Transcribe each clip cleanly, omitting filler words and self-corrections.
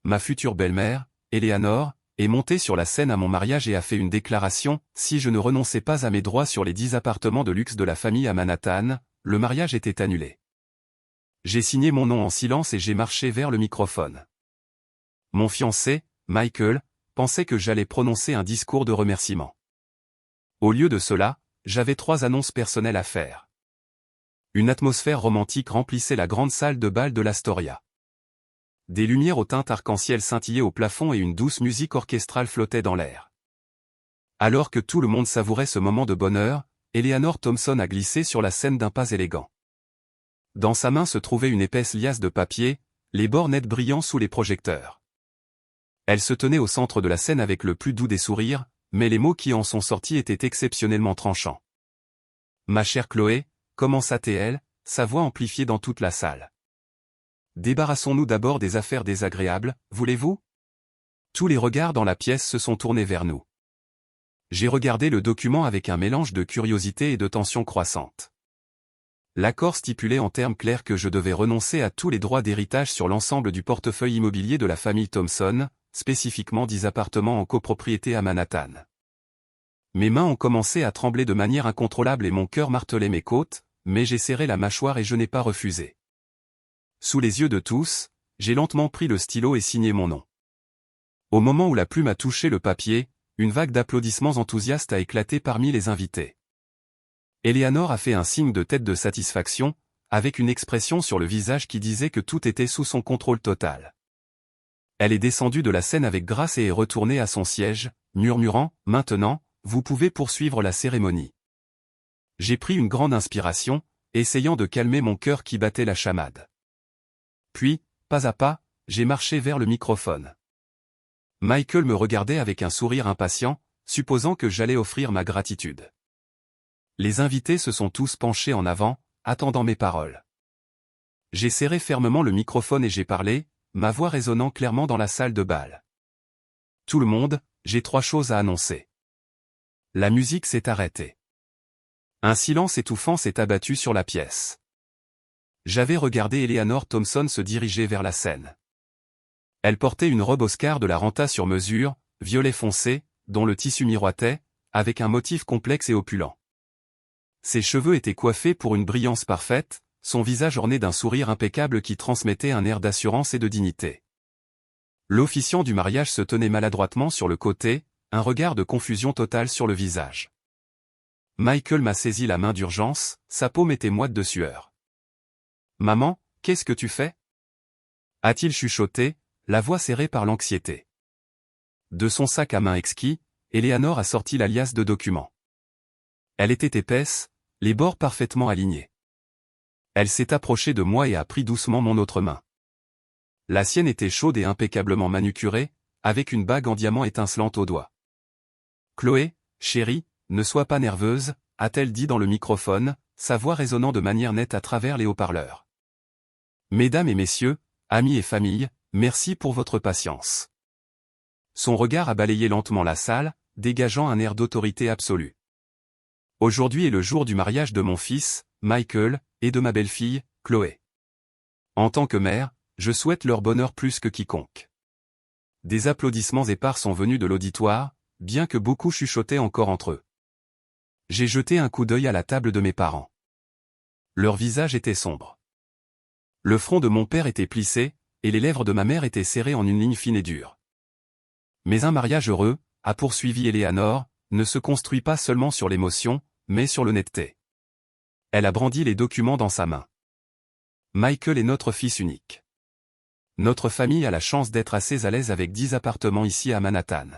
ma future belle-mère, Eleanor, est montée sur la scène à mon mariage et a fait une déclaration: si je ne renonçais pas à mes droits sur les 10 appartements de luxe de la famille à Manhattan, le mariage était annulé. J'ai signé mon nom en silence et j'ai marché vers le microphone. Mon fiancé, Michael, pensait que j'allais prononcer un discours de remerciement. Au lieu de cela, j'avais 3 annonces personnelles à faire. Une atmosphère romantique remplissait la grande salle de bal de l'Astoria. Des lumières aux teintes arc-en-ciel scintillaient au plafond et une douce musique orchestrale flottait dans l'air. Alors que tout le monde savourait ce moment de bonheur, Eleanor Thompson a glissé sur la scène d'un pas élégant. Dans sa main se trouvait une épaisse liasse de papier, les bords nets brillants sous les projecteurs. Elle se tenait au centre de la scène avec le plus doux des sourires, mais les mots qui en sont sortis étaient exceptionnellement tranchants. « Ma chère Chloé », commença-t-elle, sa voix amplifiée dans toute la salle. « Débarrassons-nous d'abord des affaires désagréables, voulez-vous » Tous les regards dans la pièce se sont tournés vers nous. J'ai regardé le document avec un mélange de curiosité et de tension croissante. L'accord stipulait en termes clairs que je devais renoncer à tous les droits d'héritage sur l'ensemble du portefeuille immobilier de la famille Thompson, spécifiquement 10 appartements en copropriété à Manhattan. Mes mains ont commencé à trembler de manière incontrôlable et mon cœur martelait mes côtes, mais j'ai serré la mâchoire et je n'ai pas refusé. Sous les yeux de tous, j'ai lentement pris le stylo et signé mon nom. Au moment où la plume a touché le papier, une vague d'applaudissements enthousiastes a éclaté parmi les invités. Eleanor a fait un signe de tête de satisfaction, avec une expression sur le visage qui disait que tout était sous son contrôle total. Elle est descendue de la scène avec grâce et est retournée à son siège, murmurant « Maintenant, vous pouvez poursuivre la cérémonie. » J'ai pris une grande inspiration, essayant de calmer mon cœur qui battait la chamade. Puis, pas à pas, j'ai marché vers le microphone. Michael me regardait avec un sourire impatient, supposant que j'allais offrir ma gratitude. Les invités se sont tous penchés en avant, attendant mes paroles. J'ai serré fermement le microphone et j'ai parlé, ma voix résonnant clairement dans la salle de bal. Tout le monde, j'ai 3 choses à annoncer. La musique s'est arrêtée. Un silence étouffant s'est abattu sur la pièce. J'avais regardé Eleanor Thompson se diriger vers la scène. Elle portait une robe Oscar de la Renta sur mesure, violet foncé, dont le tissu miroitait, avec un motif complexe et opulent. Ses cheveux étaient coiffés pour une brillance parfaite, son visage orné d'un sourire impeccable qui transmettait un air d'assurance et de dignité. L'officiant du mariage se tenait maladroitement sur le côté, un regard de confusion totale sur le visage. Michael m'a saisi la main d'urgence, sa paume était moite de sueur. « Maman, qu'est-ce que tu fais » a-t-il chuchoté, la voix serrée par l'anxiété. De son sac à main exquis, Eleanor a sorti la liasse de documents. Elle était épaisse, les bords parfaitement alignés. Elle s'est approchée de moi et a pris doucement mon autre main. La sienne était chaude et impeccablement manucurée, avec une bague en diamant étincelante au doigt. « Chloé, chérie, ne sois pas nerveuse », a-t-elle dit dans le microphone, sa voix résonnant de manière nette à travers les haut-parleurs. « Mesdames et messieurs, amis et famille, merci pour votre patience. » Son regard a balayé lentement la salle, dégageant un air d'autorité absolue. « Aujourd'hui est le jour du mariage de mon fils, Michael, et de ma belle-fille, Chloé. En tant que mère, je souhaite leur bonheur plus que quiconque. » Des applaudissements épars sont venus de l'auditoire, bien que beaucoup chuchotaient encore entre eux. J'ai jeté un coup d'œil à la table de mes parents. Leur visage était sombre. Le front de mon père était plissé, et les lèvres de ma mère étaient serrées en une ligne fine et dure. Mais un mariage heureux, a poursuivi Eleanor, ne se construit pas seulement sur l'émotion, mais sur l'honnêteté. Elle a brandi les documents dans sa main. Michael est notre fils unique. Notre famille a la chance d'être assez à l'aise avec 10 appartements ici à Manhattan.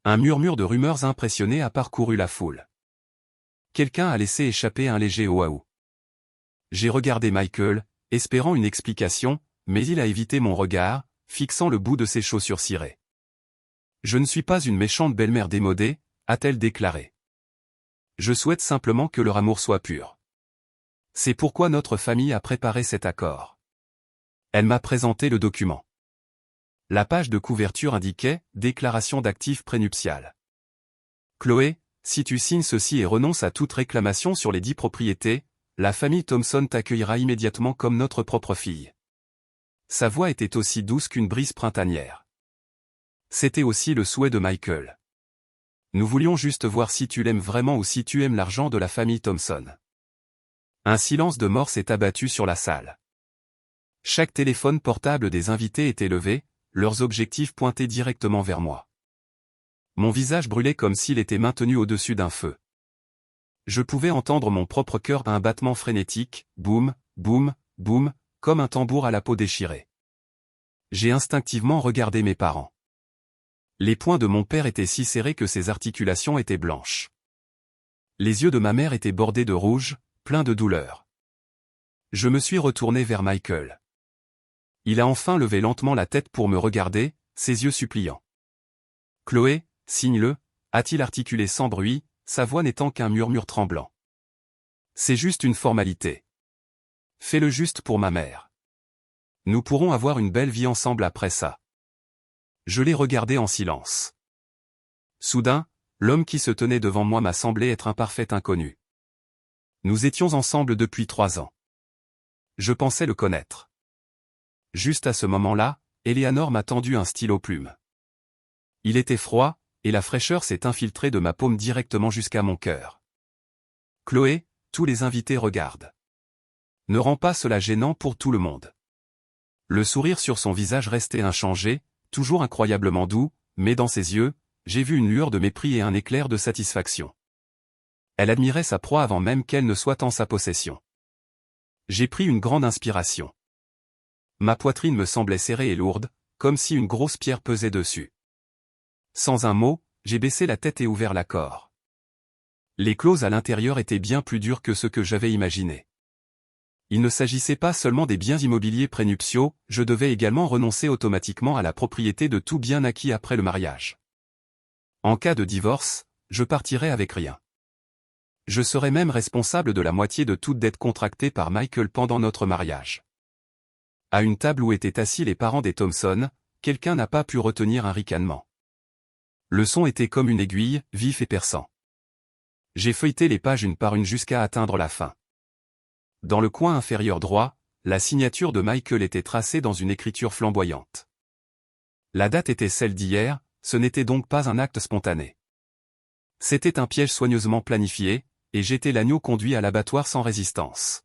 Un murmure de rumeurs impressionnées a parcouru la foule. Quelqu'un a laissé échapper un léger waouh. J'ai regardé Michael, espérant une explication, mais il a évité mon regard, fixant le bout de ses chaussures cirées. « Je ne suis pas une méchante belle-mère démodée », a-t-elle déclaré. « Je souhaite simplement que leur amour soit pur. C'est pourquoi notre famille a préparé cet accord. » Elle m'a présenté le document. La page de couverture indiquait « Déclaration d'actifs prénuptiales. » Chloé, si tu signes ceci et renonces à toute réclamation sur les 10 propriétés, la famille Thompson t'accueillera immédiatement comme notre propre fille. Sa voix était aussi douce qu'une brise printanière. C'était aussi le souhait de Michael. Nous voulions juste voir si tu l'aimes vraiment ou si tu aimes l'argent de la famille Thompson. Un silence de mort s'est abattu sur la salle. Chaque téléphone portable des invités était levé, leurs objectifs pointés directement vers moi. Mon visage brûlait comme s'il était maintenu au-dessus d'un feu. Je pouvais entendre mon propre cœur à un battement frénétique, boum, boum, boum, comme un tambour à la peau déchirée. J'ai instinctivement regardé mes parents. Les poings de mon père étaient si serrés que ses articulations étaient blanches. Les yeux de ma mère étaient bordés de rouge, pleins de douleur. Je me suis retourné vers Michael. Il a enfin levé lentement la tête pour me regarder, ses yeux suppliants. « Chloé, signe-le » a-t-il articulé sans bruit, sa voix n'étant qu'un murmure tremblant. « C'est juste une formalité. Fais-le juste pour ma mère. Nous pourrons avoir une belle vie ensemble après ça. » Je l'ai regardé en silence. Soudain, l'homme qui se tenait devant moi m'a semblé être un parfait inconnu. Nous étions ensemble depuis 3 ans. Je pensais le connaître. Juste à ce moment-là, Eleanor m'a tendu un stylo-plume. Il était froid, et la fraîcheur s'est infiltrée de ma paume directement jusqu'à mon cœur. « Chloé, tous les invités regardent. Ne rends pas cela gênant pour tout le monde. » Le sourire sur son visage restait inchangé, toujours incroyablement doux, mais dans ses yeux, j'ai vu une lueur de mépris et un éclair de satisfaction. Elle admirait sa proie avant même qu'elle ne soit en sa possession. J'ai pris une grande inspiration. Ma poitrine me semblait serrée et lourde, comme si une grosse pierre pesait dessus. Sans un mot, j'ai baissé la tête et ouvert l'accord. Les clauses à l'intérieur étaient bien plus dures que ce que j'avais imaginé. Il ne s'agissait pas seulement des biens immobiliers prénuptiaux, je devais également renoncer automatiquement à la propriété de tout bien acquis après le mariage. En cas de divorce, je partirais avec rien. Je serais même responsable de la moitié de toute dette contractée par Michael pendant notre mariage. À une table où étaient assis les parents des Thompson, quelqu'un n'a pas pu retenir un ricanement. Le son était comme une aiguille, vif et perçant. J'ai feuilleté les pages une par une jusqu'à atteindre la fin. Dans le coin inférieur droit, la signature de Michael était tracée dans une écriture flamboyante. La date était celle d'hier, ce n'était donc pas un acte spontané. C'était un piège soigneusement planifié, et j'étais l'agneau conduit à l'abattoir sans résistance.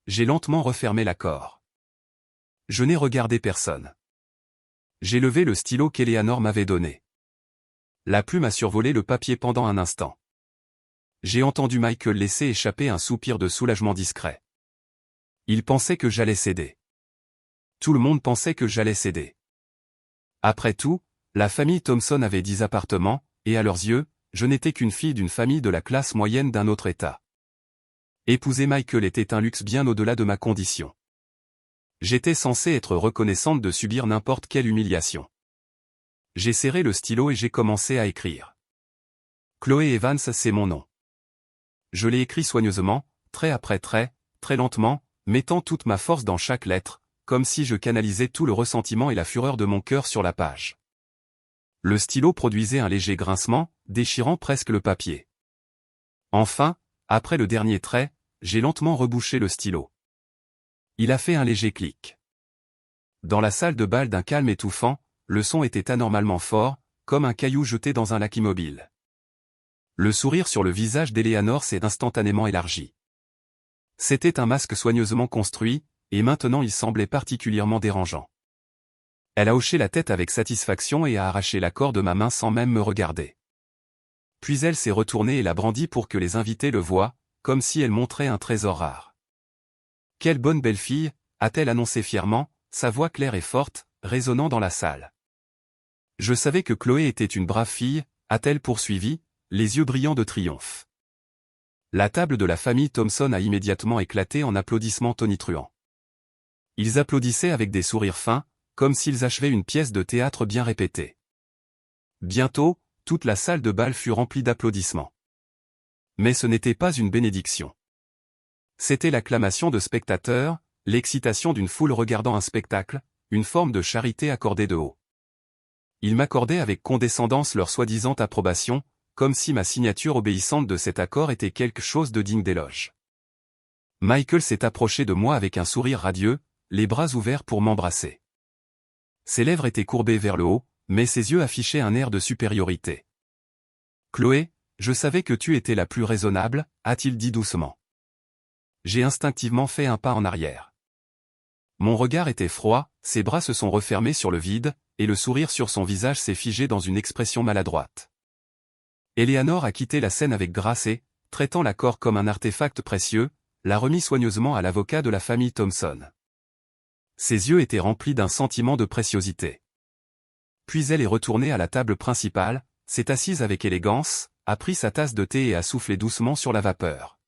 J'ai lentement refermé l'accord. Je n'ai regardé personne. J'ai levé le stylo qu'Eleanor m'avait donné. La plume a survolé le papier pendant un instant. J'ai entendu Michael laisser échapper un soupir de soulagement discret. Il pensait que j'allais céder. Tout le monde pensait que j'allais céder. Après tout, la famille Thompson avait 10 appartements, et à leurs yeux, je n'étais qu'une fille d'une famille de la classe moyenne d'un autre État. Épouser Michael était un luxe bien au-delà de ma condition. J'étais censé être reconnaissante de subir n'importe quelle humiliation. J'ai serré le stylo et j'ai commencé à écrire. Chloé Evans, c'est mon nom. Je l'ai écrit soigneusement, trait après trait, très lentement, mettant toute ma force dans chaque lettre, comme si je canalisais tout le ressentiment et la fureur de mon cœur sur la page. Le stylo produisait un léger grincement, déchirant presque le papier. Enfin, après le dernier trait, j'ai lentement rebouché le stylo. Il a fait un léger clic. Dans la salle de bal d'un calme étouffant, le son était anormalement fort, comme un caillou jeté dans un lac immobile. Le sourire sur le visage d'Eleanor s'est instantanément élargi. C'était un masque soigneusement construit, et maintenant il semblait particulièrement dérangeant. Elle a hoché la tête avec satisfaction et a arraché l'accord de ma main sans même me regarder. Puis elle s'est retournée et l'a brandi pour que les invités le voient, comme si elle montrait un trésor rare. « Quelle bonne belle fille !» a-t-elle annoncé fièrement, sa voix claire et forte, résonnant dans la salle. « Je savais que Chloé était une brave fille », a-t-elle poursuivi, les yeux brillants de triomphe. La table de la famille Thompson a immédiatement éclaté en applaudissements tonitruants. Ils applaudissaient avec des sourires fins, comme s'ils achevaient une pièce de théâtre bien répétée. Bientôt, toute la salle de bal fut remplie d'applaudissements. Mais ce n'était pas une bénédiction. C'était l'acclamation de spectateurs, l'excitation d'une foule regardant un spectacle, une forme de charité accordée de haut. Ils m'accordaient avec condescendance leur soi-disant approbation, comme si ma signature obéissante de cet accord était quelque chose de digne d'éloge. Michael s'est approché de moi avec un sourire radieux, les bras ouverts pour m'embrasser. Ses lèvres étaient courbées vers le haut, mais ses yeux affichaient un air de supériorité. « Chloé, je savais que tu étais la plus raisonnable, a-t-il dit doucement. J'ai instinctivement fait un pas en arrière. Mon regard était froid, ses bras se sont refermés sur le vide, et le sourire sur son visage s'est figé dans une expression maladroite. Eleanor a quitté la scène avec grâce et, traitant l'accord comme un artefact précieux, l'a remis soigneusement à l'avocat de la famille Thompson. Ses yeux étaient remplis d'un sentiment de préciosité. Puis elle est retournée à la table principale, s'est assise avec élégance, a pris sa tasse de thé et a soufflé doucement sur la vapeur.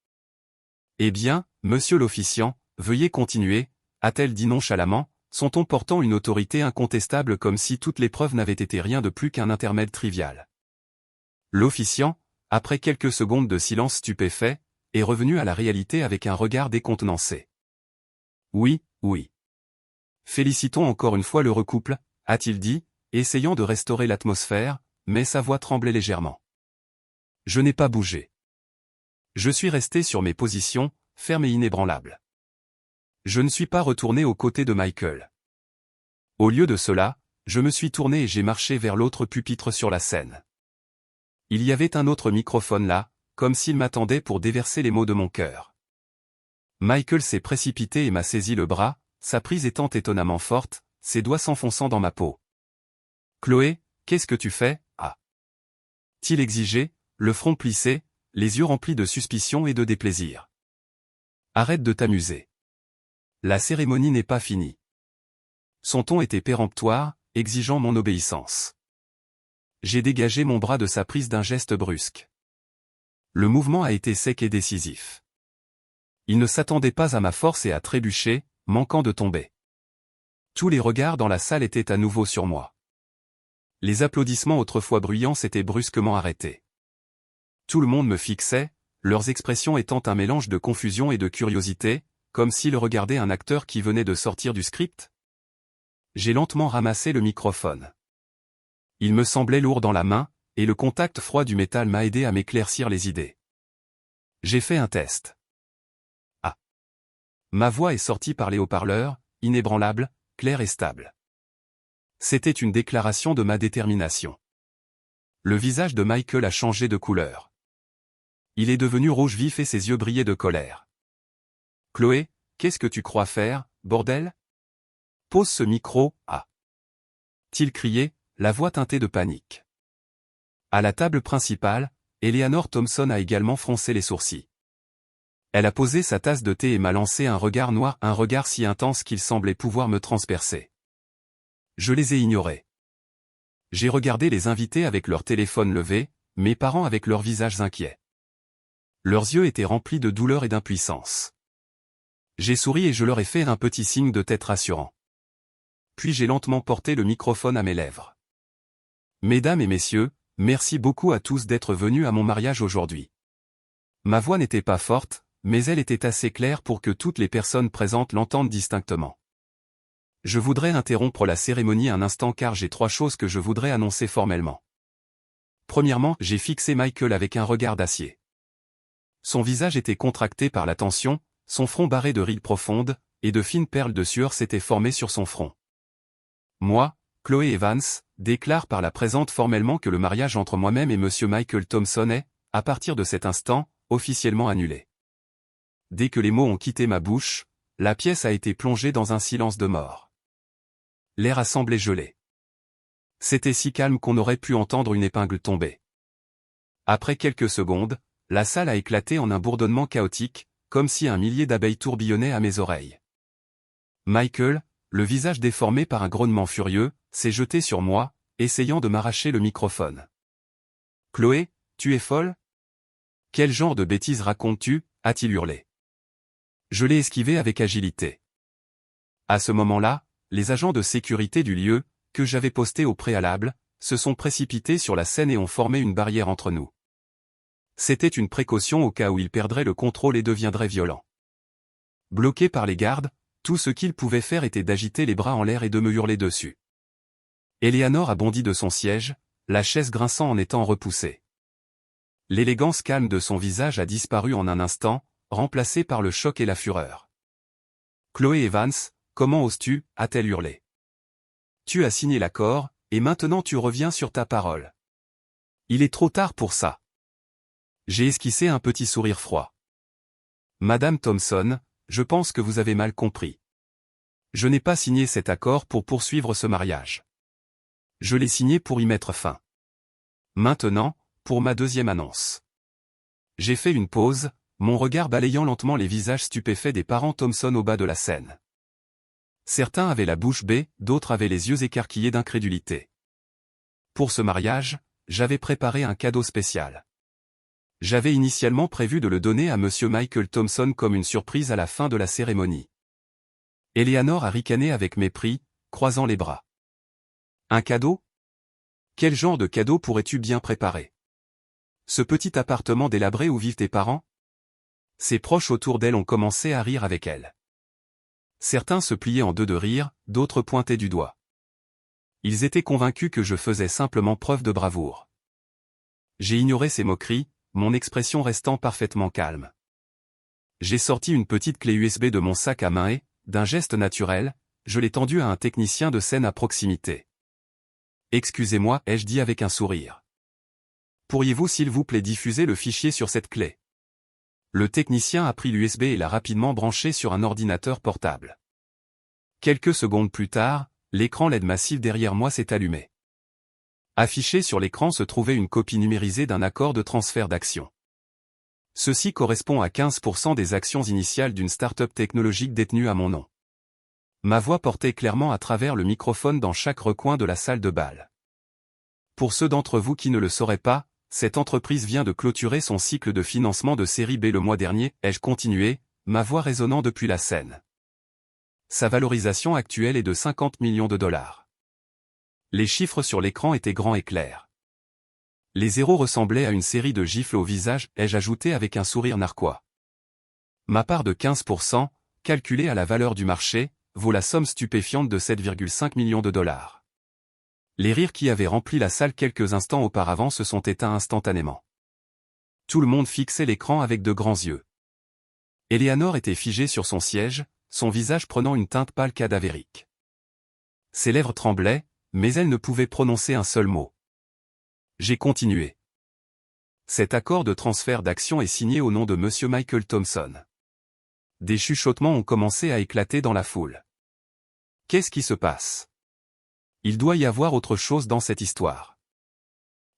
« Eh bien, monsieur l'officiant, veuillez continuer », a-t-elle dit nonchalamment, son ton portant une autorité incontestable comme si toutes les preuves n'avaient été rien de plus qu'un intermède trivial. L'officiant, après quelques secondes de silence stupéfait, est revenu à la réalité avec un regard décontenancé. « Oui, oui. Félicitons encore une fois l'heureux couple, a-t-il dit, essayant de restaurer l'atmosphère, mais sa voix tremblait légèrement. Je n'ai pas bougé. Je suis resté sur mes positions, ferme et inébranlable. Je ne suis pas retourné aux côtés de Michael. Au lieu de cela, je me suis tourné et j'ai marché vers l'autre pupitre sur la scène. Il y avait un autre microphone là, comme s'il m'attendait pour déverser les mots de mon cœur. Michael s'est précipité et m'a saisi le bras, sa prise étant étonnamment forte, ses doigts s'enfonçant dans ma peau. « Chloé, qu'est-ce que tu fais, a-t-il exigé, le front plissé, les yeux remplis de suspicion et de déplaisir. « Arrête de t'amuser. La cérémonie n'est pas finie. » Son ton était péremptoire, exigeant mon obéissance. J'ai dégagé mon bras de sa prise d'un geste brusque. Le mouvement a été sec et décisif. Il ne s'attendait pas à ma force et a trébuché, manquant de tomber. Tous les regards dans la salle étaient à nouveau sur moi. Les applaudissements autrefois bruyants s'étaient brusquement arrêtés. Tout le monde me fixait, leurs expressions étant un mélange de confusion et de curiosité, comme s'ils regardaient un acteur qui venait de sortir du script. J'ai lentement ramassé le microphone. Il me semblait lourd dans la main, et le contact froid du métal m'a aidé à m'éclaircir les idées. J'ai fait un test. Ma voix est sortie par les haut-parleurs, inébranlable, claire et stable. C'était une déclaration de ma détermination. Le visage de Michael a changé de couleur. Il est devenu rouge vif et ses yeux brillaient de colère. « Chloé, qu'est-ce que tu crois faire, bordel ? Pose ce micro, a-t-il crié, la voix teintée de panique. À la table principale, Eleanor Thompson a également froncé les sourcils. Elle a posé sa tasse de thé et m'a lancé un regard noir, un regard si intense qu'il semblait pouvoir me transpercer. Je les ai ignorés. J'ai regardé les invités avec leur téléphone levé, mes parents avec leurs visages inquiets. Leurs yeux étaient remplis de douleur et d'impuissance. J'ai souri et je leur ai fait un petit signe de tête rassurant. Puis j'ai lentement porté le microphone à mes lèvres. Mesdames et messieurs, merci beaucoup à tous d'être venus à mon mariage aujourd'hui. Ma voix n'était pas forte, mais elle était assez claire pour que toutes les personnes présentes l'entendent distinctement. Je voudrais interrompre la cérémonie un instant car j'ai 3 choses que je voudrais annoncer formellement. Premièrement, j'ai fixé Michael avec un regard d'acier. Son visage était contracté par la tension, son front barré de rides profondes, et de fines perles de sueur s'étaient formées sur son front. Moi, Chloé Evans, déclare par la présente formellement que le mariage entre moi-même et monsieur Michael Thompson est, à partir de cet instant, officiellement annulé. Dès que les mots ont quitté ma bouche, la pièce a été plongée dans un silence de mort. L'air a semblé gelé. C'était si calme qu'on aurait pu entendre une épingle tomber. Après quelques secondes, la salle a éclaté en un bourdonnement chaotique, comme si un millier d'abeilles tourbillonnaient à mes oreilles. Michael, le visage déformé par un grognement furieux, s'est jeté sur moi, essayant de m'arracher le microphone. « Chloé, tu es folle ? Quel genre de bêtises racontes-tu » a-t-il hurlé. Je l'ai esquivé avec agilité. À ce moment-là, les agents de sécurité du lieu, que j'avais postés au préalable, se sont précipités sur la scène et ont formé une barrière entre nous. C'était une précaution au cas où il perdrait le contrôle et deviendrait violent. Bloqué par les gardes, tout ce qu'il pouvait faire était d'agiter les bras en l'air et de me hurler dessus. Eleanor a bondi de son siège, la chaise grinçant en étant repoussée. L'élégance calme de son visage a disparu en un instant, remplacée par le choc et la fureur. « Chloé Evans, comment oses-tu, a-t-elle hurlé. Tu as signé l'accord, et maintenant tu reviens sur ta parole. Il est trop tard pour ça. J'ai esquissé un petit sourire froid. Madame Thompson, je pense que vous avez mal compris. Je n'ai pas signé cet accord pour poursuivre ce mariage. Je l'ai signé pour y mettre fin. Maintenant, pour ma deuxième annonce. J'ai fait une pause, mon regard balayant lentement les visages stupéfaits des parents Thompson au bas de la scène. Certains avaient la bouche bée, d'autres avaient les yeux écarquillés d'incrédulité. Pour ce mariage, j'avais préparé un cadeau spécial. J'avais initialement prévu de le donner à Monsieur Michael Thompson comme une surprise à la fin de la cérémonie. Eleanor a ricané avec mépris, croisant les bras. Un cadeau? Quel genre de cadeau pourrais-tu bien préparer? Ce petit appartement délabré où vivent tes parents? Ses proches autour d'elle ont commencé à rire avec elle. Certains se pliaient en deux de rire, d'autres pointaient du doigt. Ils étaient convaincus que je faisais simplement preuve de bravoure. J'ai ignoré ces moqueries, mon expression restant parfaitement calme. J'ai sorti une petite clé USB de mon sac à main et, d'un geste naturel, je l'ai tendue à un technicien de scène à proximité. « Excusez-moi, ai-je dit avec un sourire. Pourriez-vous s'il vous plaît diffuser le fichier sur cette clé ?» Le technicien a pris l'USB et l'a rapidement branché sur un ordinateur portable. Quelques secondes plus tard, l'écran LED massif derrière moi s'est allumé. Affiché sur l'écran se trouvait une copie numérisée d'un accord de transfert d'actions. Ceci correspond à 15% des actions initiales d'une start-up technologique détenue à mon nom. Ma voix portait clairement à travers le microphone dans chaque recoin de la salle de bal. Pour ceux d'entre vous qui ne le sauraient pas, cette entreprise vient de clôturer son cycle de financement de série B le mois dernier, ai-je continué, ma voix résonnant depuis la scène. Sa valorisation actuelle est de 50 millions de dollars. Les chiffres sur l'écran étaient grands et clairs. Les zéros ressemblaient à une série de gifles au visage, ai-je ajouté avec un sourire narquois. Ma part de 15%, calculée à la valeur du marché, vaut la somme stupéfiante de 7,5 millions de dollars. Les rires qui avaient rempli la salle quelques instants auparavant se sont éteints instantanément. Tout le monde fixait l'écran avec de grands yeux. Eleanor était figée sur son siège, son visage prenant une teinte pâle cadavérique. Ses lèvres tremblaient, mais elle ne pouvait prononcer un seul mot. J'ai continué. Cet accord de transfert d'actions est signé au nom de Monsieur Michael Thompson. Des chuchotements ont commencé à éclater dans la foule. Qu'est-ce qui se passe? Il doit y avoir autre chose dans cette histoire.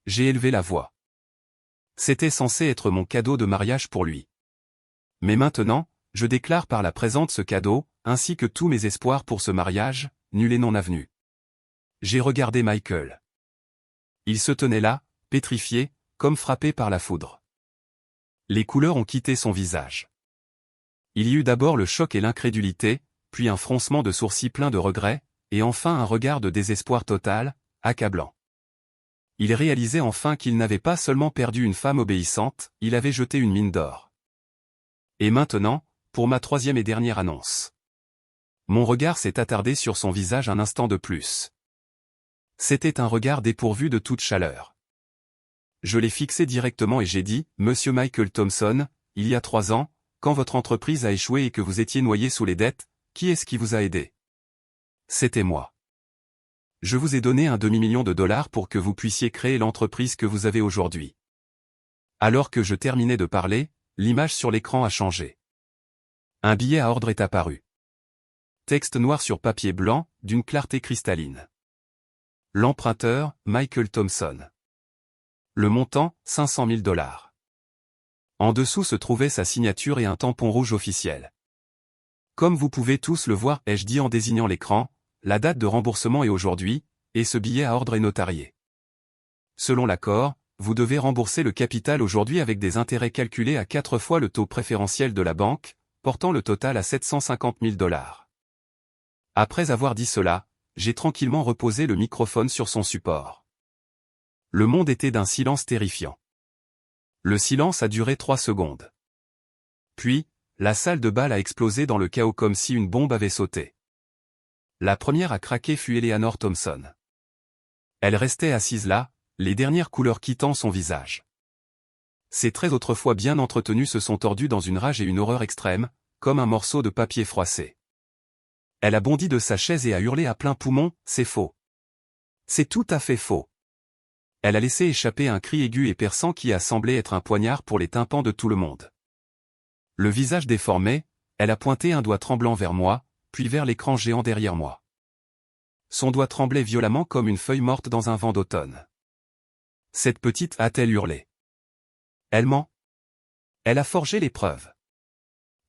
J'ai élevé la voix. C'était censé être mon cadeau de mariage pour lui. Mais maintenant, je déclare par la présente ce cadeau, ainsi que tous mes espoirs pour ce mariage, nul et non avenu. J'ai regardé Michael. Il se tenait là, pétrifié, comme frappé par la foudre. Les couleurs ont quitté son visage. Il y eut d'abord le choc et l'incrédulité, puis un froncement de sourcils plein de regret, et enfin un regard de désespoir total, accablant. Il réalisait enfin qu'il n'avait pas seulement perdu une femme obéissante, il avait jeté une mine d'or. Et maintenant, pour ma troisième et dernière annonce. Mon regard s'est attardé sur son visage un instant de plus. C'était un regard dépourvu de toute chaleur. Je l'ai fixé directement et j'ai dit, « Monsieur Michael Thompson, il y a 3 ans, quand votre entreprise a échoué et que vous étiez noyé sous les dettes, qui est-ce qui vous a aidé? C'était moi. Je vous ai donné un demi-million de dollars pour que vous puissiez créer l'entreprise que vous avez aujourd'hui. » Alors que je terminais de parler, l'image sur l'écran a changé. Un billet à ordre est apparu. Texte noir sur papier blanc, d'une clarté cristalline. L'emprunteur, Michael Thompson. Le montant, 500 000 dollars. En dessous se trouvait sa signature et un tampon rouge officiel. Comme vous pouvez tous le voir, ai-je dit en désignant l'écran, la date de remboursement est aujourd'hui, et ce billet à ordre est notarié. Selon l'accord, vous devez rembourser le capital aujourd'hui avec des intérêts calculés à 4 fois le taux préférentiel de la banque, portant le total à 750 000 dollars. Après avoir dit cela, j'ai tranquillement reposé le microphone sur son support. Le monde était d'un silence terrifiant. Le silence a duré 3 secondes. Puis, la salle de bal a explosé dans le chaos comme si une bombe avait sauté. La première à craquer fut Eleanor Thompson. Elle restait assise là, les dernières couleurs quittant son visage. Ses traits autrefois bien entretenus se sont tordus dans une rage et une horreur extrême, comme un morceau de papier froissé. Elle a bondi de sa chaise et a hurlé à plein poumon, « C'est faux. C'est tout à fait faux. » Elle a laissé échapper un cri aigu et perçant qui a semblé être un poignard pour les tympans de tout le monde. Le visage déformé, elle a pointé un doigt tremblant vers moi, puis vers l'écran géant derrière moi. Son doigt tremblait violemment comme une feuille morte dans un vent d'automne. Cette petite a-t-elle hurlé? Elle ment. Elle a forgé les preuves.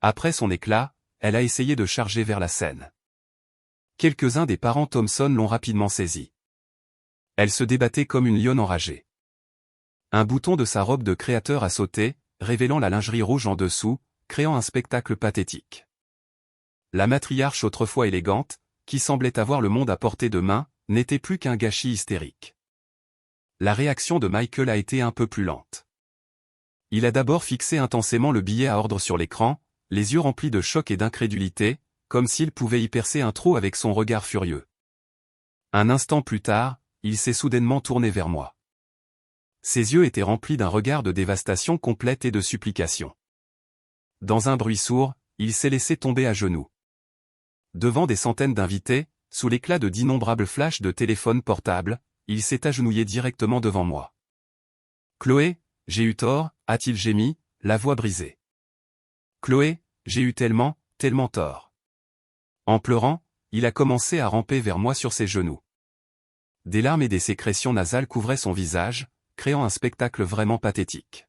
Après son éclat, elle a essayé de charger vers la scène. Quelques-uns des parents Thompson l'ont rapidement saisie. Elle se débattait comme une lionne enragée. Un bouton de sa robe de créateur a sauté, révélant la lingerie rouge en dessous, créant un spectacle pathétique. La matriarche autrefois élégante, qui semblait avoir le monde à portée de main, n'était plus qu'un gâchis hystérique. La réaction de Michael a été un peu plus lente. Il a d'abord fixé intensément le billet à ordre sur l'écran, les yeux remplis de choc et d'incrédulité, comme s'il pouvait y percer un trou avec son regard furieux. Un instant plus tard, il s'est soudainement tourné vers moi. Ses yeux étaient remplis d'un regard de dévastation complète et de supplication. Dans un bruit sourd, il s'est laissé tomber à genoux. Devant des centaines d'invités, sous l'éclat de d'innombrables flashs de téléphones portables, il s'est agenouillé directement devant moi. « Chloé, j'ai eu tort », a-t-il gémi, la voix brisée. « Chloé, j'ai eu tellement, tellement tort. » En pleurant, il a commencé à ramper vers moi sur ses genoux. Des larmes et des sécrétions nasales couvraient son visage, créant un spectacle vraiment pathétique.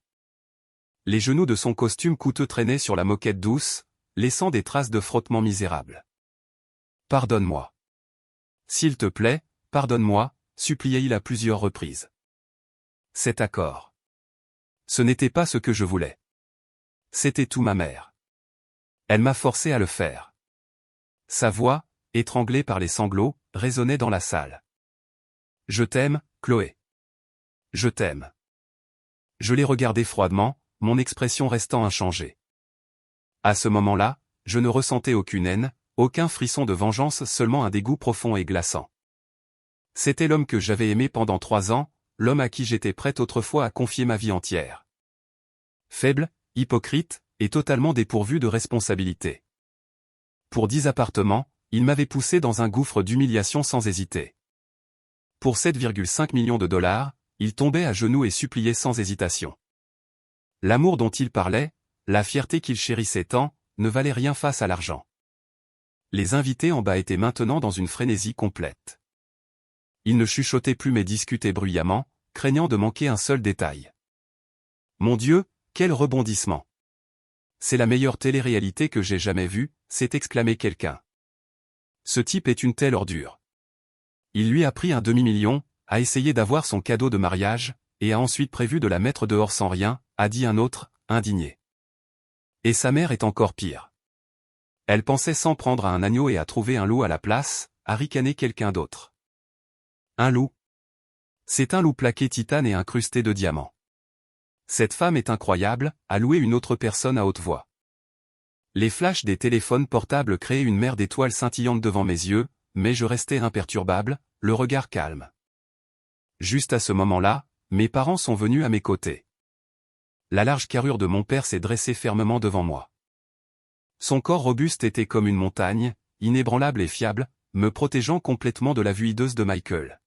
Les genoux de son costume coûteux traînaient sur la moquette douce, laissant des traces de frottement misérable. « Pardonne-moi. S'il te plaît, pardonne-moi », suppliait-il à plusieurs reprises. Cet accord. Ce n'était pas ce que je voulais. C'était tout ma mère. Elle m'a forcé à le faire. Sa voix, étranglée par les sanglots, résonnait dans la salle. « Je t'aime, Chloé. Je t'aime. » Je l'ai regardé froidement, mon expression restant inchangée. À ce moment-là, je ne ressentais aucune haine, aucun frisson de vengeance, seulement un dégoût profond et glaçant. C'était l'homme que j'avais aimé pendant 3 ans, l'homme à qui j'étais prête autrefois à confier ma vie entière. Faible, hypocrite, et totalement dépourvu de responsabilité. Pour 10 appartements, il m'avait poussé dans un gouffre d'humiliation sans hésiter. Pour 7,5 millions de dollars, il tombait à genoux et suppliait sans hésitation. L'amour dont il parlait, la fierté qu'il chérissait tant, ne valait rien face à l'argent. Les invités en bas étaient maintenant dans une frénésie complète. Ils ne chuchotaient plus mais discutaient bruyamment, craignant de manquer un seul détail. « Mon Dieu, quel rebondissement! C'est la meilleure télé-réalité que j'ai jamais vue », s'est exclamé quelqu'un. « Ce type est une telle ordure. Il lui a pris un demi-million, a essayé d'avoir son cadeau de mariage, et a ensuite prévu de la mettre dehors sans rien », a dit un autre, indigné. Et sa mère est encore pire. Elle pensait s'en prendre à un agneau et à trouver un loup à la place, a ricané quelqu'un d'autre. Un loup. C'est un loup plaqué titane et incrusté de diamants. Cette femme est incroyable, a loué une autre personne à haute voix. Les flashs des téléphones portables créaient une mer d'étoiles scintillantes devant mes yeux, mais je restais imperturbable, le regard calme. Juste à ce moment-là, mes parents sont venus à mes côtés. La large carrure de mon père s'est dressée fermement devant moi. Son corps robuste était comme une montagne, inébranlable et fiable, me protégeant complètement de la vue hideuse de Michael.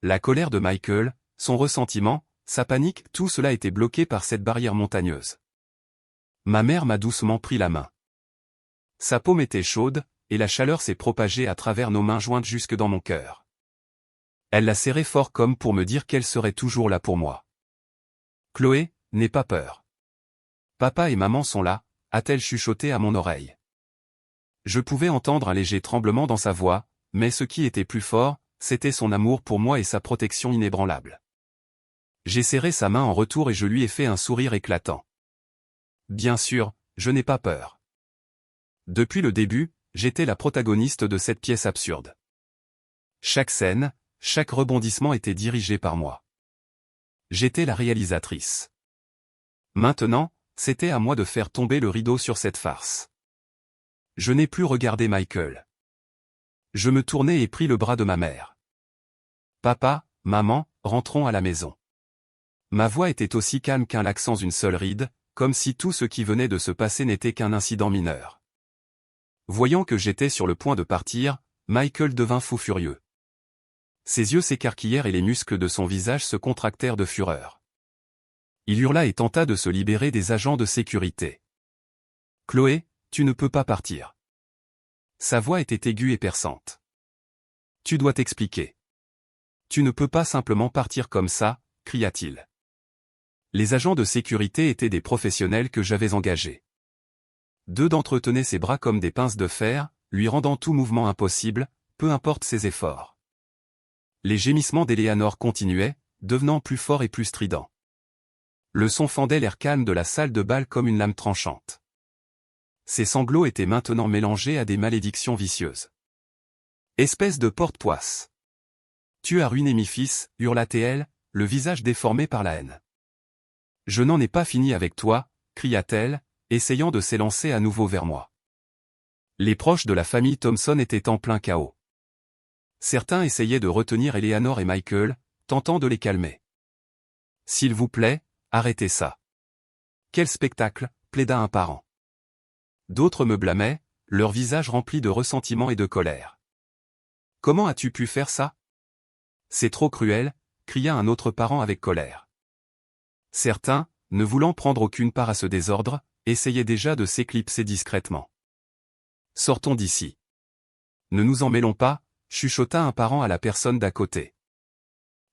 La colère de Michael, son ressentiment, sa panique, tout cela était bloqué par cette barrière montagneuse. Ma mère m'a doucement pris la main. Sa paume était chaude, et la chaleur s'est propagée à travers nos mains jointes jusque dans mon cœur. Elle l'a serré fort comme pour me dire qu'elle serait toujours là pour moi. « Chloé, n'aie pas peur. Papa et maman sont là », a-t-elle chuchoté à mon oreille. Je pouvais entendre un léger tremblement dans sa voix, mais ce qui était plus fort, c'était son amour pour moi et sa protection inébranlable. J'ai serré sa main en retour et je lui ai fait un sourire éclatant. Bien sûr, je n'ai pas peur. Depuis le début, j'étais la protagoniste de cette pièce absurde. Chaque scène, chaque rebondissement était dirigé par moi. J'étais la réalisatrice. Maintenant, c'était à moi de faire tomber le rideau sur cette farce. Je n'ai plus regardé Michael. Je me tournai et pris le bras de ma mère. « Papa, maman, rentrons à la maison. » Ma voix était aussi calme qu'un lac sans une seule ride, comme si tout ce qui venait de se passer n'était qu'un incident mineur. Voyant que j'étais sur le point de partir, Michael devint fou furieux. Ses yeux s'écarquillèrent et les muscles de son visage se contractèrent de fureur. Il hurla et tenta de se libérer des agents de sécurité. « Chloé, tu ne peux pas partir. » Sa voix était aiguë et perçante. « Tu dois t'expliquer. Tu ne peux pas simplement partir comme ça, » cria-t-il. Les agents de sécurité étaient des professionnels que j'avais engagés. 2 d'entre eux tenaient ses bras comme des pinces de fer, lui rendant tout mouvement impossible, peu importe ses efforts. Les gémissements d'Eleanor continuaient, devenant plus forts et plus stridents. Le son fendait l'air calme de la salle de bal comme une lame tranchante. Ses sanglots étaient maintenant mélangés à des malédictions vicieuses. « Espèce de porte-poisse. Tu as ruiné mes fils, hurla-t-elle, le visage déformé par la haine. « Je n'en ai pas fini avec toi, cria-t-elle, essayant de s'élancer à nouveau vers moi. Les proches de la famille Thompson étaient en plein chaos. Certains essayaient de retenir Eleanor et Michael, tentant de les calmer. « S'il vous plaît, arrêtez ça. »« Quel spectacle !» plaida un parent. D'autres me blâmaient, leur visage rempli de ressentiment et de colère. « Comment as-tu pu faire ça ? C'est trop cruel !» cria un autre parent avec colère. Certains, ne voulant prendre aucune part à ce désordre, essayaient déjà de s'éclipser discrètement. « Sortons d'ici. »« Ne nous en mêlons pas !» chuchota un parent à la personne d'à côté.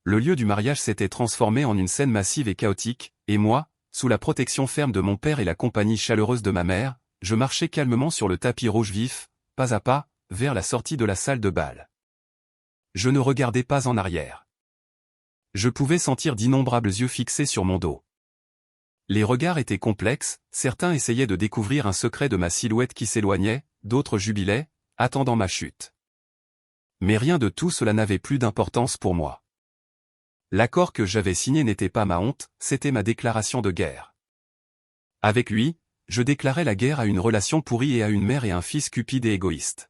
Le lieu du mariage s'était transformé en une scène massive et chaotique, et moi, sous la protection ferme de mon père et la compagnie chaleureuse de ma mère, je marchais calmement sur le tapis rouge vif, pas à pas, vers la sortie de la salle de bal. Je ne regardais pas en arrière. Je pouvais sentir d'innombrables yeux fixés sur mon dos. Les regards étaient complexes, certains essayaient de découvrir un secret de ma silhouette qui s'éloignait, d'autres jubilaient, attendant ma chute. Mais rien de tout cela n'avait plus d'importance pour moi. L'accord que j'avais signé n'était pas ma honte, c'était ma déclaration de guerre. Avec lui, je déclarais la guerre à une relation pourrie et à une mère et un fils cupides et égoïstes.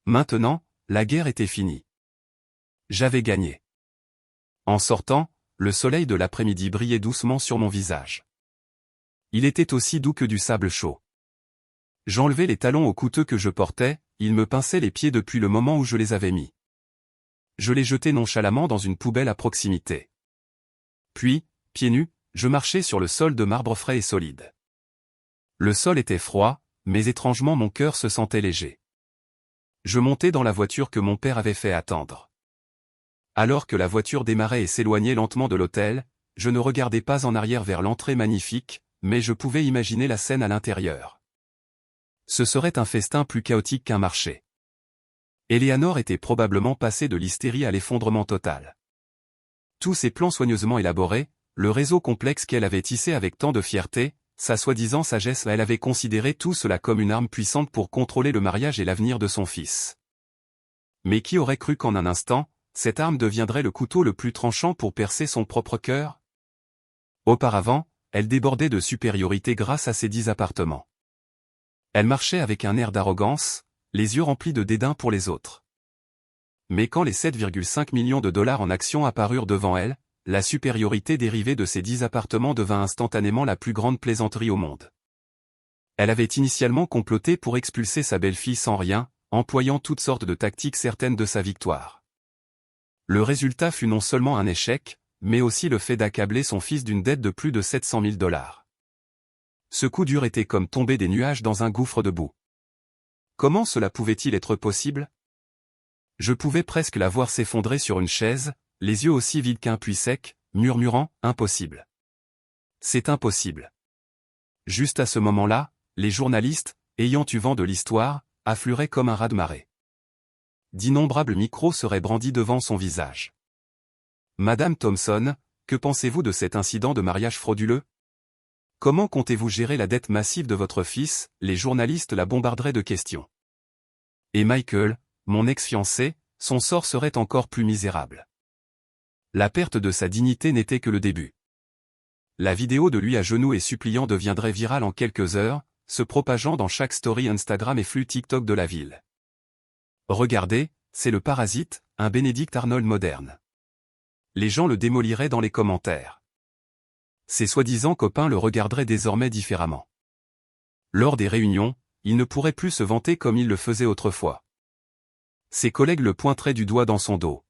Maintenant, la guerre était finie. J'avais gagné. En sortant, le soleil de l'après-midi brillait doucement sur mon visage. Il était aussi doux que du sable chaud. J'enlevai les talons aux coûteux que je portais, ils me pinçaient les pieds depuis le moment où je les avais mis. Je les jetai nonchalamment dans une poubelle à proximité. Puis, pieds nus, je marchais sur le sol de marbre frais et solide. Le sol était froid, mais étrangement mon cœur se sentait léger. Je montai dans la voiture que mon père avait fait attendre. Alors que la voiture démarrait et s'éloignait lentement de l'hôtel, je ne regardais pas en arrière vers l'entrée magnifique, mais je pouvais imaginer la scène à l'intérieur. Ce serait un festin plus chaotique qu'un marché. Eleanor était probablement passée de l'hystérie à l'effondrement total. Tous ses plans soigneusement élaborés, le réseau complexe qu'elle avait tissé avec tant de fierté, sa soi-disant sagesse, elle avait considéré tout cela comme une arme puissante pour contrôler le mariage et l'avenir de son fils. Mais qui aurait cru qu'en un instant, cette arme deviendrait le couteau le plus tranchant pour percer son propre cœur? Auparavant, elle débordait de supériorité grâce à ses 10 appartements. Elle marchait avec un air d'arrogance, les yeux remplis de dédain pour les autres. Mais quand les 7,5 millions de dollars en actions apparurent devant elle, la supériorité dérivée de ces 10 appartements devint instantanément la plus grande plaisanterie au monde. Elle avait initialement comploté pour expulser sa belle-fille sans rien, employant toutes sortes de tactiques certaines de sa victoire. Le résultat fut non seulement un échec, mais aussi le fait d'accabler son fils d'une dette de plus de 700 000 $. Ce coup dur était comme tomber des nuages dans un gouffre de boue. Comment cela pouvait-il être possible? Je pouvais presque la voir s'effondrer sur une chaise, les yeux aussi vides qu'un puits sec, murmurant « Impossible. C'est impossible. » Juste à ce moment-là, les journalistes, ayant eu vent de l'histoire, afflueraient comme un raz-de-marée. D'innombrables micros seraient brandis devant son visage. « Madame Thompson, que pensez-vous de cet incident de mariage frauduleux? Comment comptez-vous gérer la dette massive de votre fils ?» Les journalistes la bombarderaient de questions. Et Michael, mon ex-fiancé, son sort serait encore plus misérable. La perte de sa dignité n'était que le début. La vidéo de lui à genoux et suppliant deviendrait virale en quelques heures, se propageant dans chaque story Instagram et flux TikTok de la ville. Regardez, c'est le parasite, un Benedict Arnold moderne. Les gens le démoliraient dans les commentaires. Ses soi-disant copains le regarderaient désormais différemment. Lors des réunions, il ne pourrait plus se vanter comme il le faisait autrefois. Ses collègues le pointeraient du doigt dans son dos.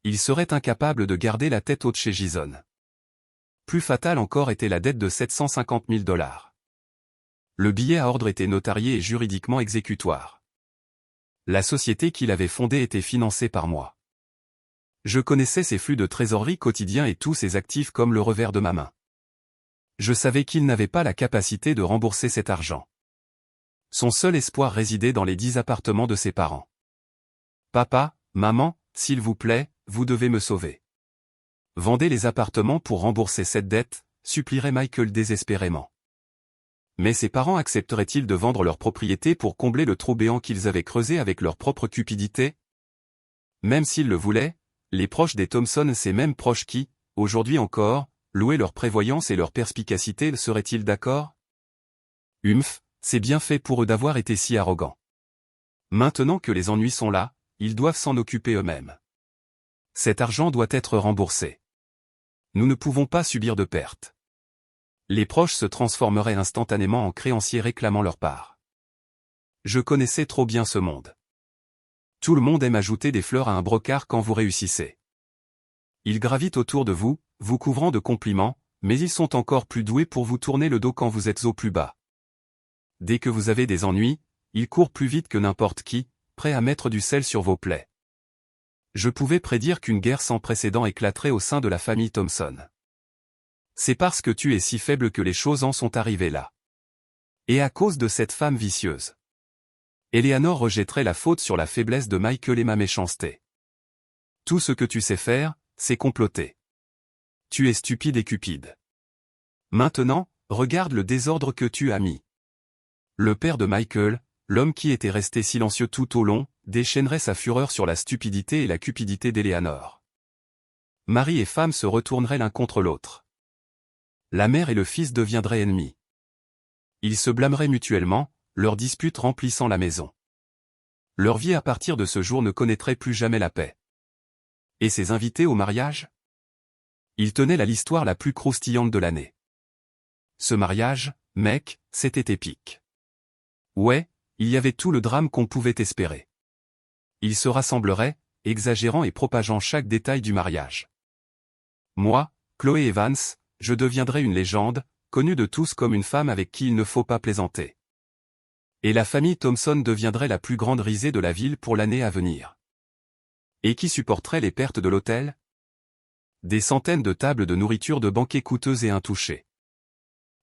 Il serait incapable de garder la tête haute chez Jason. Plus fatale encore était la dette de 750 000 $. Le billet à ordre était notarié et juridiquement exécutoire. La société qu'il avait fondée était financée par moi. Je connaissais ses flux de trésorerie quotidiens et tous ses actifs comme le revers de ma main. Je savais qu'il n'avait pas la capacité de rembourser cet argent. Son seul espoir résidait dans les 10 appartements de ses parents. « Papa, maman, s'il vous plaît, vous devez me sauver. Vendez les appartements pour rembourser cette dette », supplierait Michael désespérément. Mais ses parents accepteraient-ils de vendre leur propriété pour combler le trou béant qu'ils avaient creusé avec leur propre cupidité? Même s'ils le voulaient, les proches des Thompson, ces mêmes proches qui, aujourd'hui encore, louaient leur prévoyance et leur perspicacité, seraient-ils d'accord? Humph, c'est bien fait pour eux d'avoir été si arrogants. Maintenant que les ennuis sont là, ils doivent s'en occuper eux-mêmes. Cet argent doit être remboursé. Nous ne pouvons pas subir de pertes. Les proches se transformeraient instantanément en créanciers réclamant leur part. Je connaissais trop bien ce monde. Tout le monde aime ajouter des fleurs à un brocart quand vous réussissez. Ils gravitent autour de vous, vous couvrant de compliments, mais ils sont encore plus doués pour vous tourner le dos quand vous êtes au plus bas. Dès que vous avez des ennuis, ils courent plus vite que n'importe qui, prêts à mettre du sel sur vos plaies. Je pouvais prédire qu'une guerre sans précédent éclaterait au sein de la famille Thompson. C'est parce que tu es si faible que les choses en sont arrivées là. Et à cause de cette femme vicieuse. Eleanor rejetterait la faute sur la faiblesse de Michael et ma méchanceté. Tout ce que tu sais faire, c'est comploter. Tu es stupide et cupide. Maintenant, regarde le désordre que tu as mis. Le père de Michael, l'homme qui était resté silencieux tout au long, déchaînerait sa fureur sur la stupidité et la cupidité d'Eleanor. Mari et femme se retourneraient l'un contre l'autre. La mère et le fils deviendraient ennemis. Ils se blâmeraient mutuellement, leurs disputes remplissant la maison. Leur vie à partir de ce jour ne connaîtrait plus jamais la paix. Et ses invités au mariage? Ils tenaient l'histoire la plus croustillante de l'année. Ce mariage, mec, c'était épique. Ouais, il y avait tout le drame qu'on pouvait espérer. Ils se rassembleraient, exagérant et propageant chaque détail du mariage. Moi, Chloé Evans, je deviendrais une légende, connue de tous comme une femme avec qui il ne faut pas plaisanter. Et la famille Thompson deviendrait la plus grande risée de la ville pour l'année à venir. Et qui supporterait les pertes de l'hôtel? Des centaines de tables de nourriture de banquets coûteuses et intouchées.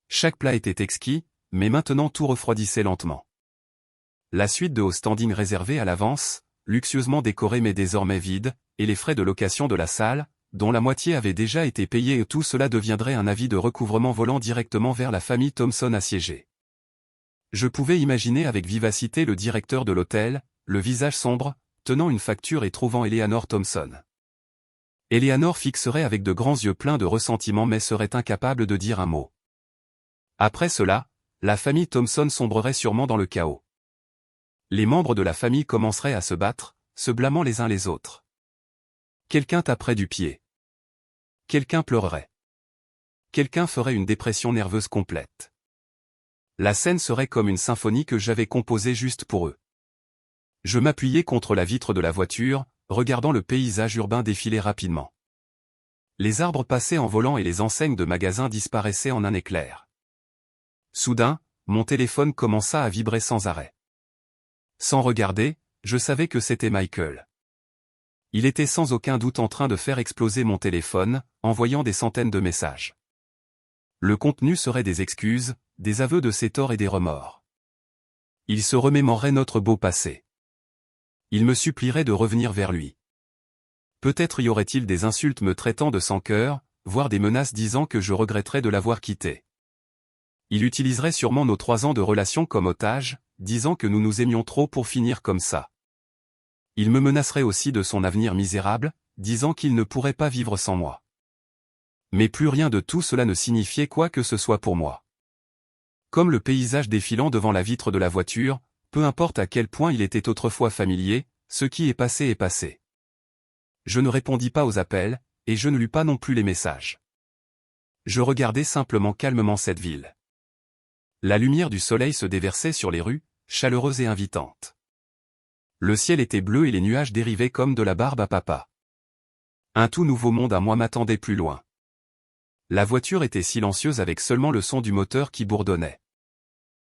Chaque plat était exquis, mais maintenant tout refroidissait lentement. La suite de hauts standing réservés à l'avance, luxueusement décorés mais désormais vides, et les frais de location de la salle, dont la moitié avait déjà été payée, et tout cela deviendrait un avis de recouvrement volant directement vers la famille Thompson assiégée. Je pouvais imaginer avec vivacité le directeur de l'hôtel, le visage sombre, tenant une facture et trouvant Eleanor Thompson. Eleanor fixerait avec de grands yeux pleins de ressentiment mais serait incapable de dire un mot. Après cela, la famille Thompson sombrerait sûrement dans le chaos. Les membres de la famille commenceraient à se battre, se blâmant les uns les autres. Quelqu'un taperait du pied. Quelqu'un pleurerait. Quelqu'un ferait une dépression nerveuse complète. La scène serait comme une symphonie que j'avais composée juste pour eux. Je m'appuyais contre la vitre de la voiture, regardant le paysage urbain défiler rapidement. Les arbres passaient en volant et les enseignes de magasins disparaissaient en un éclair. Soudain, mon téléphone commença à vibrer sans arrêt. Sans regarder, je savais que c'était Michael. Il était sans aucun doute en train de faire exploser mon téléphone, envoyant des centaines de messages. Le contenu serait des excuses, des aveux de ses torts et des remords. Il se remémorerait notre beau passé. Il me supplierait de revenir vers lui. Peut-être y aurait-il des insultes me traitant de sans-cœur, voire des menaces disant que je regretterais de l'avoir quitté. Il utiliserait sûrement nos 3 ans de relation comme otage, disant que nous nous aimions trop pour finir comme ça. Il me menacerait aussi de son avenir misérable, disant qu'il ne pourrait pas vivre sans moi. Mais plus rien de tout cela ne signifiait quoi que ce soit pour moi. Comme le paysage défilant devant la vitre de la voiture, peu importe à quel point il était autrefois familier, ce qui est passé est passé. Je ne répondis pas aux appels, et je ne lus pas non plus les messages. Je regardais simplement calmement cette ville. La lumière du soleil se déversait sur les rues, chaleureuse et invitante. Le ciel était bleu et les nuages dérivaient comme de la barbe à papa. Un tout nouveau monde à moi m'attendait plus loin. La voiture était silencieuse avec seulement le son du moteur qui bourdonnait.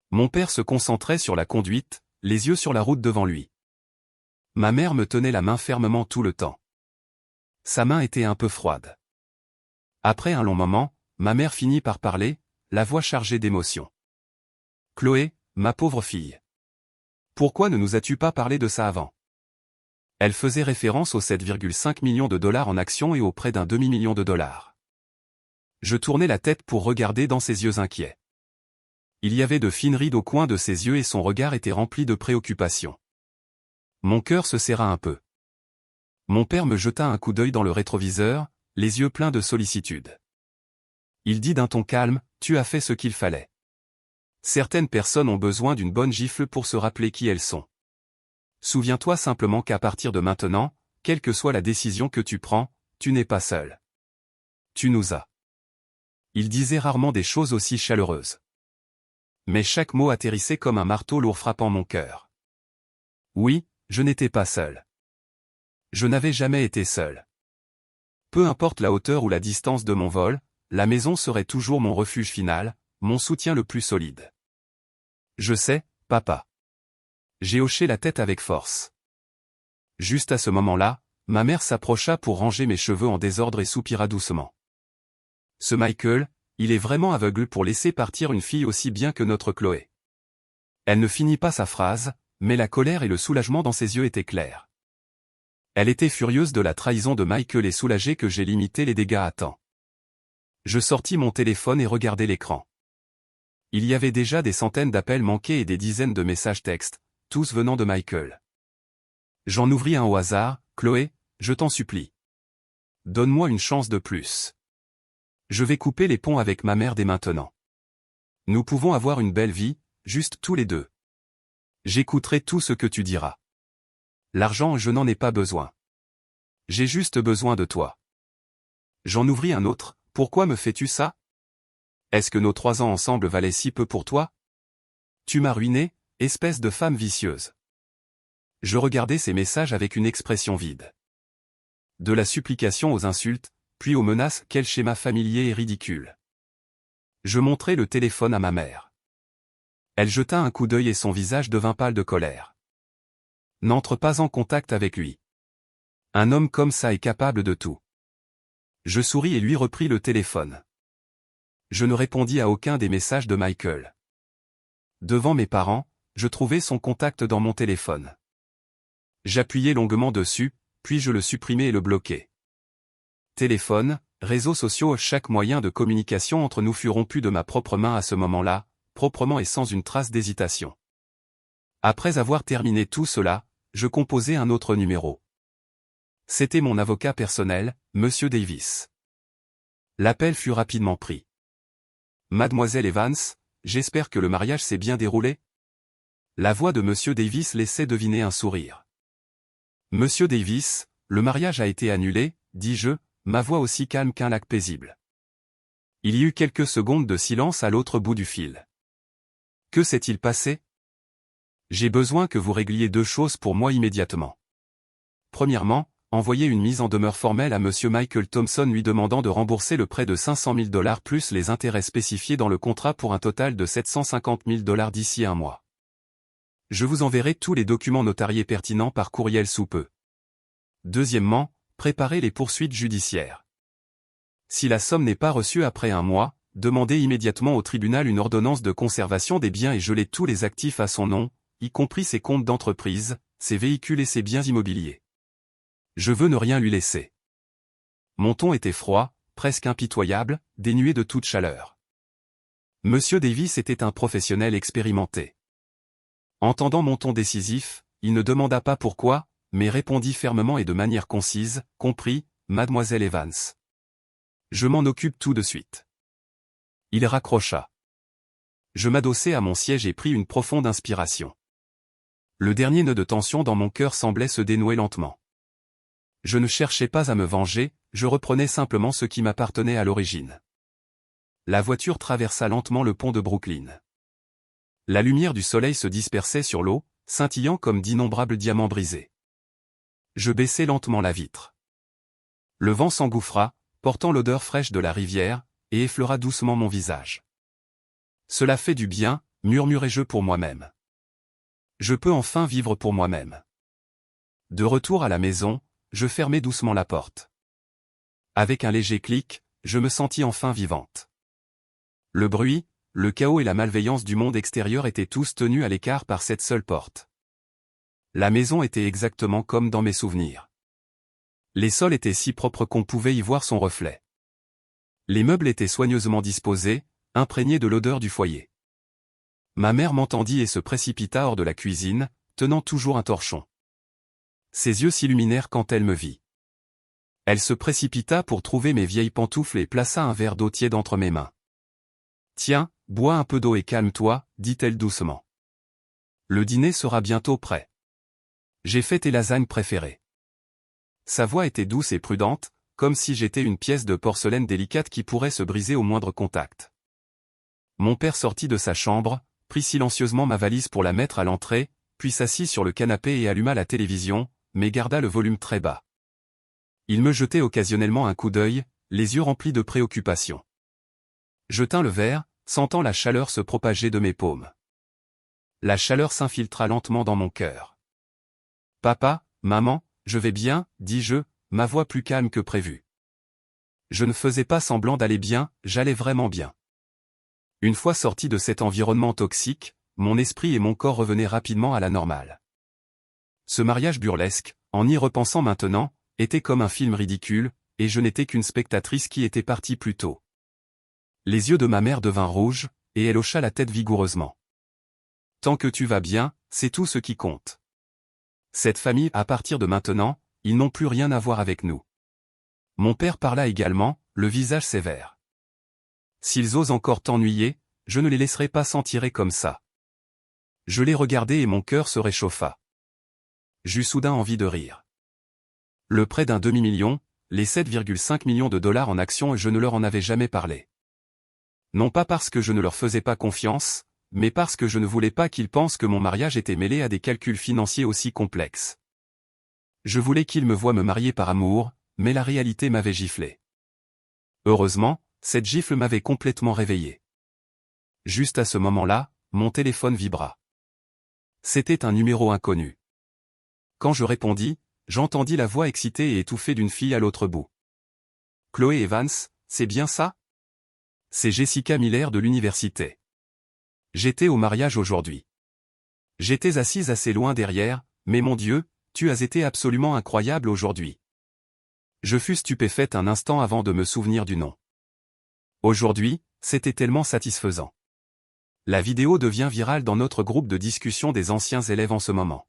Mon père se concentrait sur la conduite, les yeux sur la route devant lui. Ma mère me tenait la main fermement tout le temps. Sa main était un peu froide. Après un long moment, ma mère finit par parler, la voix chargée d'émotion. « Chloé, ma pauvre fille. Pourquoi ne nous as-tu pas parlé de ça avant ?» Elle faisait référence aux 7,5 millions de dollars en actions et aux près d'un demi-million de dollars. Je tournai la tête pour regarder dans ses yeux inquiets. Il y avait de fines rides au coin de ses yeux et son regard était rempli de préoccupation. Mon cœur se serra un peu. Mon père me jeta un coup d'œil dans le rétroviseur, les yeux pleins de sollicitude. Il dit d'un ton calme, « Tu as fait ce qu'il fallait. Certaines personnes ont besoin d'une bonne gifle pour se rappeler qui elles sont. Souviens-toi simplement qu'à partir de maintenant, quelle que soit la décision que tu prends, tu n'es pas seul. Tu nous as. » Il disait rarement des choses aussi chaleureuses. Mais chaque mot atterrissait comme un marteau lourd frappant mon cœur. Oui, je n'étais pas seul. Je n'avais jamais été seul. Peu importe la hauteur ou la distance de mon vol, la maison serait toujours mon refuge final, mon soutien le plus solide. Je sais, papa. J'ai hoché la tête avec force. Juste à ce moment-là, ma mère s'approcha pour ranger mes cheveux en désordre et soupira doucement. Ce Michael, il est vraiment aveugle pour laisser partir une fille aussi bien que notre Chloé. Elle ne finit pas sa phrase, mais la colère et le soulagement dans ses yeux étaient clairs. Elle était furieuse de la trahison de Michael et soulagée que j'ai limité les dégâts à temps. Je sortis mon téléphone et regardai l'écran. Il y avait déjà des centaines d'appels manqués et des dizaines de messages textes, tous venant de Michael. J'en ouvris un au hasard, « Chloé, je t'en supplie. Donne-moi une chance de plus. Je vais couper les ponts avec ma mère dès maintenant. Nous pouvons avoir une belle vie, juste tous les deux. J'écouterai tout ce que tu diras. L'argent, je n'en ai pas besoin. J'ai juste besoin de toi. » J'en ouvris un autre, « Pourquoi me fais-tu ça? Est-ce que nos 3 ans ensemble valaient si peu pour toi? Tu m'as ruiné, espèce de femme vicieuse. » Je regardais ces messages avec une expression vide. De la supplication aux insultes, puis aux menaces, quel schéma familier et ridicule. Je montrai le téléphone à ma mère. Elle jeta un coup d'œil et son visage devint pâle de colère. « N'entre pas en contact avec lui. Un homme comme ça est capable de tout. » Je souris et lui repris le téléphone. Je ne répondis à aucun des messages de Michael. Devant mes parents, je trouvai son contact dans mon téléphone. J'appuyai longuement dessus, puis je le supprimai et le bloquai. Téléphone, réseaux sociaux, chaque moyen de communication entre nous fut rompu de ma propre main à ce moment-là, proprement et sans une trace d'hésitation. Après avoir terminé tout cela, je composai un autre numéro. C'était mon avocat personnel, Monsieur Davis. L'appel fut rapidement pris. « Mademoiselle Evans, j'espère que le mariage s'est bien déroulé ?» La voix de Monsieur Davis laissait deviner un sourire. « Monsieur Davis, le mariage a été annulé, » dis-je, ma voix aussi calme qu'un lac paisible. Il y eut quelques secondes de silence à l'autre bout du fil. « Que s'est-il passé? J'ai besoin que vous régliez 2 choses pour moi immédiatement. Premièrement, envoyez une mise en demeure formelle à Monsieur Michael Thompson lui demandant de rembourser le prêt de 500 000 $ plus les intérêts spécifiés dans le contrat pour un total de 750 000 $ d'ici 1 mois. Je vous enverrai tous les documents notariés pertinents par courriel sous peu. Deuxièmement, préparez les poursuites judiciaires. Si la somme n'est pas reçue après 1 mois, demandez immédiatement au tribunal une ordonnance de conservation des biens et gelez tous les actifs à son nom, y compris ses comptes d'entreprise, ses véhicules et ses biens immobiliers. Je veux ne rien lui laisser. » Mon ton était froid, presque impitoyable, dénué de toute chaleur. Monsieur Davis était un professionnel expérimenté. Entendant mon ton décisif, il ne demanda pas pourquoi, mais répondit fermement et de manière concise, « Compris, mademoiselle Evans. Je m'en occupe tout de suite. » Il raccrocha. Je m'adossai à mon siège et pris une profonde inspiration. Le dernier nœud de tension dans mon cœur semblait se dénouer lentement. Je ne cherchais pas à me venger, je reprenais simplement ce qui m'appartenait à l'origine. La voiture traversa lentement le pont de Brooklyn. La lumière du soleil se dispersait sur l'eau, scintillant comme d'innombrables diamants brisés. Je baissai lentement la vitre. Le vent s'engouffra, portant l'odeur fraîche de la rivière, et effleura doucement mon visage. Cela fait du bien, murmurai-je pour moi-même. Je peux enfin vivre pour moi-même. De retour à la maison, je fermai doucement la porte. Avec un léger clic, je me sentis enfin vivante. Le bruit, le chaos et la malveillance du monde extérieur étaient tous tenus à l'écart par cette seule porte. La maison était exactement comme dans mes souvenirs. Les sols étaient si propres qu'on pouvait y voir son reflet. Les meubles étaient soigneusement disposés, imprégnés de l'odeur du foyer. Ma mère m'entendit et se précipita hors de la cuisine, tenant toujours un torchon. Ses yeux s'illuminèrent quand elle me vit. Elle se précipita pour trouver mes vieilles pantoufles et plaça un verre d'eau tiède entre mes mains. « Tiens, bois un peu d'eau et calme-toi, dit-elle doucement. Le dîner sera bientôt prêt. J'ai fait tes lasagnes préférées. » Sa voix était douce et prudente, comme si j'étais une pièce de porcelaine délicate qui pourrait se briser au moindre contact. Mon père sortit de sa chambre, prit silencieusement ma valise pour la mettre à l'entrée, puis s'assit sur le canapé et alluma la télévision, mais garda le volume très bas. Il me jetait occasionnellement un coup d'œil, les yeux remplis de préoccupation. Je tins le verre, sentant la chaleur se propager de mes paumes. La chaleur s'infiltra lentement dans mon cœur. « Papa, maman, je vais bien, dis-je, ma voix plus calme que prévu. Je ne faisais pas semblant d'aller bien, j'allais vraiment bien. Une fois sorti de cet environnement toxique, mon esprit et mon corps revenaient rapidement à la normale. Ce mariage burlesque, en y repensant maintenant, était comme un film ridicule, et je n'étais qu'une spectatrice qui était partie plus tôt. Les yeux de ma mère devinrent rouges, et elle hocha la tête vigoureusement. « Tant que tu vas bien, c'est tout ce qui compte. Cette famille, à partir de maintenant, ils n'ont plus rien à voir avec nous. » Mon père parla également, le visage sévère. « S'ils osent encore t'ennuyer, je ne les laisserai pas s'en tirer comme ça. » Je les regardai et mon cœur se réchauffa. J'eus soudain envie de rire. Le prêt d'un demi-million, les 7,5 millions de dollars en actions, je ne leur en avais jamais parlé. Non pas parce que je ne leur faisais pas confiance, mais parce que je ne voulais pas qu'ils pensent que mon mariage était mêlé à des calculs financiers aussi complexes. Je voulais qu'ils me voient me marier par amour, mais la réalité m'avait giflé. Heureusement, cette gifle m'avait complètement réveillé. Juste à ce moment-là, mon téléphone vibra. C'était un numéro inconnu. Quand je répondis, j'entendis la voix excitée et étouffée d'une fille à l'autre bout. « Chloé Evans, c'est bien ça ? C'est Jessica Miller de l'université. J'étais au mariage aujourd'hui. J'étais assise assez loin derrière, mais mon Dieu, tu as été absolument incroyable aujourd'hui. » Je fus stupéfaite un instant avant de me souvenir du nom. Aujourd'hui, c'était tellement satisfaisant. La vidéo devient virale dans notre groupe de discussion des anciens élèves en ce moment.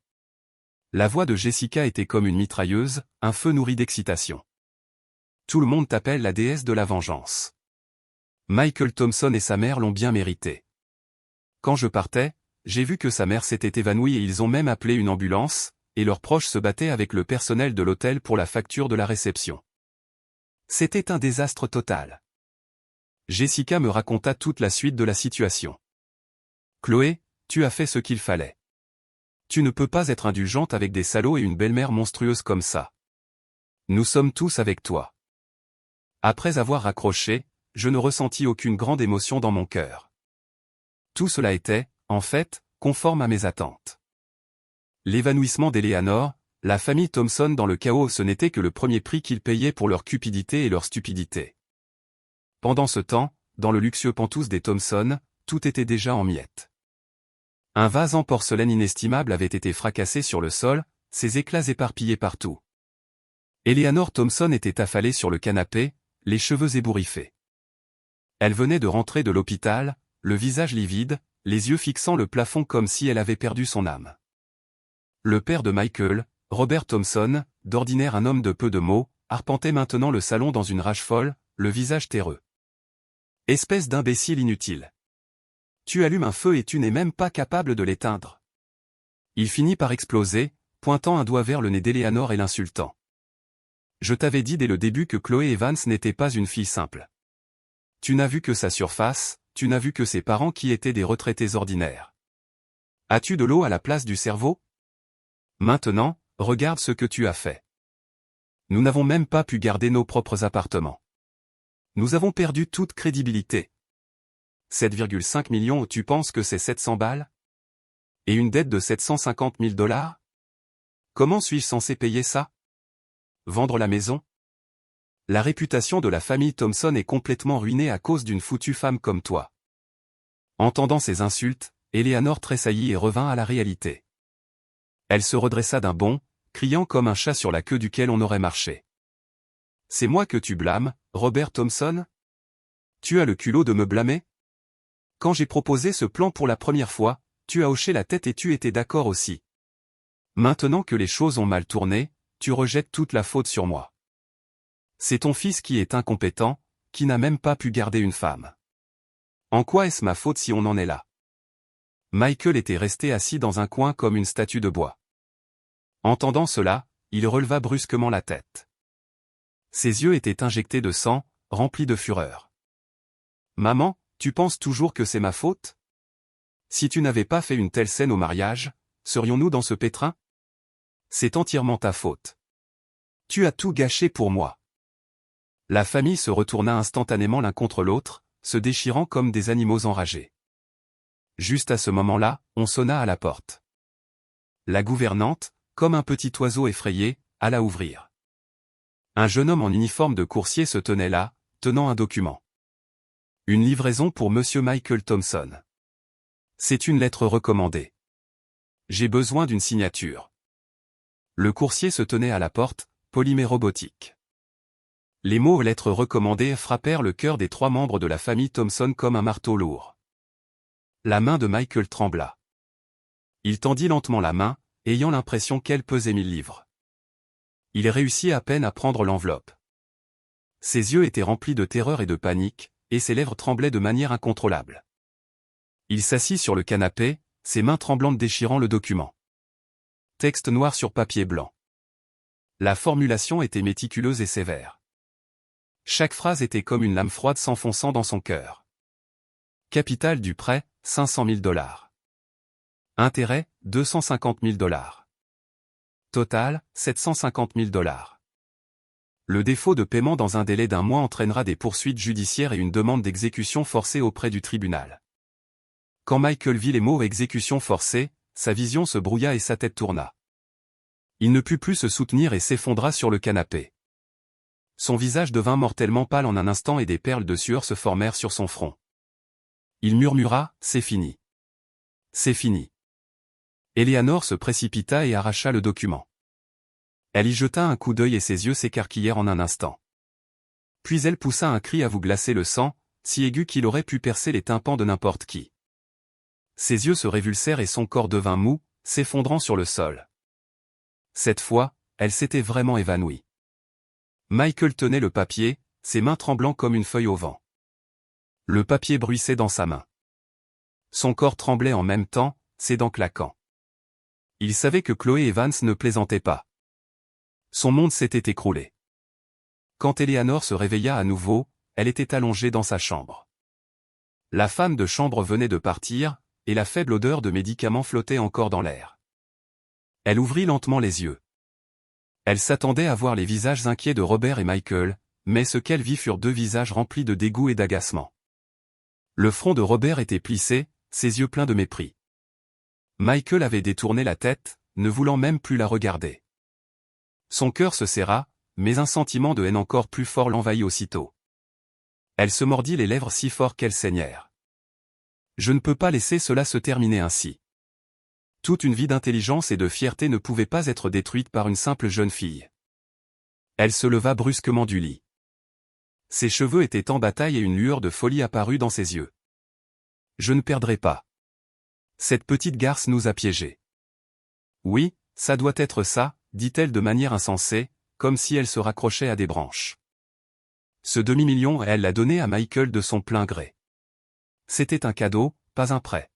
La voix de Jessica était comme une mitrailleuse, un feu nourri d'excitation. Tout le monde t'appelle la déesse de la vengeance. Michael Thompson et sa mère l'ont bien mérité. Quand je partais, j'ai vu que sa mère s'était évanouie et ils ont même appelé une ambulance, et leurs proches se battaient avec le personnel de l'hôtel pour la facture de la réception. C'était un désastre total. Jessica me raconta toute la suite de la situation. « Chloé, tu as fait ce qu'il fallait. Tu ne peux pas être indulgente avec des salauds et une belle-mère monstrueuse comme ça. Nous sommes tous avec toi. » Après avoir raccroché, je ne ressentis aucune grande émotion dans mon cœur. Tout cela était, en fait, conforme à mes attentes. L'évanouissement d'Eleanor, la famille Thompson dans le chaos, ce n'était que le premier prix qu'ils payaient pour leur cupidité et leur stupidité. Pendant ce temps, dans le luxueux Penthouse des Thompson, tout était déjà en miettes. Un vase en porcelaine inestimable avait été fracassé sur le sol, ses éclats éparpillés partout. Eleanor Thompson était affalée sur le canapé, les cheveux ébouriffés. Elle venait de rentrer de l'hôpital, le visage livide, les yeux fixant le plafond comme si elle avait perdu son âme. Le père de Michael, Robert Thompson, d'ordinaire un homme de peu de mots, arpentait maintenant le salon dans une rage folle, le visage terreux. « Espèce d'imbécile inutile. Tu allumes un feu et tu n'es même pas capable de l'éteindre. » Il finit par exploser, pointant un doigt vers le nez d'Eleanor et l'insultant. « Je t'avais dit dès le début que Chloé Evans n'était pas une fille simple. Tu n'as vu que sa surface, tu n'as vu que ses parents qui étaient des retraités ordinaires. As-tu de l'eau à la place du cerveau? Maintenant, regarde ce que tu as fait. Nous n'avons même pas pu garder nos propres appartements. Nous avons perdu toute crédibilité. 7,5 millions, tu penses que c'est 700 balles? Et une dette de 750 000 $? Comment suis-je censé payer ça? Vendre la maison? La réputation de la famille Thompson est complètement ruinée à cause d'une foutue femme comme toi. Entendant ces insultes, Eleanor tressaillit et revint à la réalité. Elle se redressa d'un bond, criant comme un chat sur la queue duquel on aurait marché. C'est moi que tu blâmes, Robert Thompson? Tu as le culot de me blâmer? Quand j'ai proposé ce plan pour la première fois, tu as hoché la tête et tu étais d'accord aussi. Maintenant que les choses ont mal tourné, tu rejettes toute la faute sur moi. C'est ton fils qui est incompétent, qui n'a même pas pu garder une femme. En quoi est-ce ma faute si on en est là? Michael était resté assis dans un coin comme une statue de bois. Entendant cela, il releva brusquement la tête. Ses yeux étaient injectés de sang, remplis de fureur. Maman, tu penses toujours que c'est ma faute? Si tu n'avais pas fait une telle scène au mariage, serions-nous dans ce pétrin? C'est entièrement ta faute. Tu as tout gâché pour moi. La famille se retourna instantanément l'un contre l'autre, se déchirant comme des animaux enragés. Juste à ce moment-là, on sonna à la porte. La gouvernante, comme un petit oiseau effrayé, alla ouvrir. Un jeune homme en uniforme de coursier se tenait là, tenant un document. Une livraison pour Monsieur Michael Thompson. C'est une lettre recommandée. J'ai besoin d'une signature. Le coursier se tenait à la porte, polymé robotique. Les mots « lettre recommandée » frappèrent le cœur des 3 membres de la famille Thompson comme un marteau lourd. La main de Michael trembla. Il tendit lentement la main, ayant l'impression qu'elle pesait 1000 livres. Il réussit à peine à prendre l'enveloppe. Ses yeux étaient remplis de terreur et de panique, et ses lèvres tremblaient de manière incontrôlable. Il s'assit sur le canapé, ses mains tremblantes déchirant le document. Texte noir sur papier blanc. La formulation était méticuleuse et sévère. Chaque phrase était comme une lame froide s'enfonçant dans son cœur. Capital du prêt, 500 000 $. Intérêt, 250 000 $. Total, 750 000 $. Le défaut de paiement dans un délai d'1 mois entraînera des poursuites judiciaires et une demande d'exécution forcée auprès du tribunal. Quand Michael vit les mots « exécution forcée », sa vision se brouilla et sa tête tourna. Il ne put plus se soutenir et s'effondra sur le canapé. Son visage devint mortellement pâle en un instant et des perles de sueur se formèrent sur son front. Il murmura « C'est fini. C'est fini. » Eleanor se précipita et arracha le document. Elle y jeta un coup d'œil et ses yeux s'écarquillèrent en un instant. Puis elle poussa un cri à vous glacer le sang, si aigu qu'il aurait pu percer les tympans de n'importe qui. Ses yeux se révulsèrent et son corps devint mou, s'effondrant sur le sol. Cette fois, elle s'était vraiment évanouie. Michael tenait le papier, ses mains tremblant comme une feuille au vent. Le papier bruissait dans sa main. Son corps tremblait en même temps, ses dents claquant. Il savait que Chloé Evans ne plaisantait pas. Son monde s'était écroulé. Quand Eleanor se réveilla à nouveau, elle était allongée dans sa chambre. La femme de chambre venait de partir, et la faible odeur de médicaments flottait encore dans l'air. Elle ouvrit lentement les yeux. Elle s'attendait à voir les visages inquiets de Robert et Michael, mais ce qu'elle vit furent 2 visages remplis de dégoût et d'agacement. Le front de Robert était plissé, ses yeux pleins de mépris. Michael avait détourné la tête, ne voulant même plus la regarder. Son cœur se serra, mais un sentiment de haine encore plus fort l'envahit aussitôt. Elle se mordit les lèvres si fort qu'elles saignèrent. Je ne peux pas laisser cela se terminer ainsi. Toute une vie d'intelligence et de fierté ne pouvait pas être détruite par une simple jeune fille. Elle se leva brusquement du lit. Ses cheveux étaient en bataille et une lueur de folie apparut dans ses yeux. Je ne perdrai pas. Cette petite garce nous a piégés. Oui, ça doit être ça, dit-elle de manière insensée, comme si elle se raccrochait à des branches. Ce demi-million, elle l'a donné à Michael de son plein gré. C'était un cadeau, pas un prêt.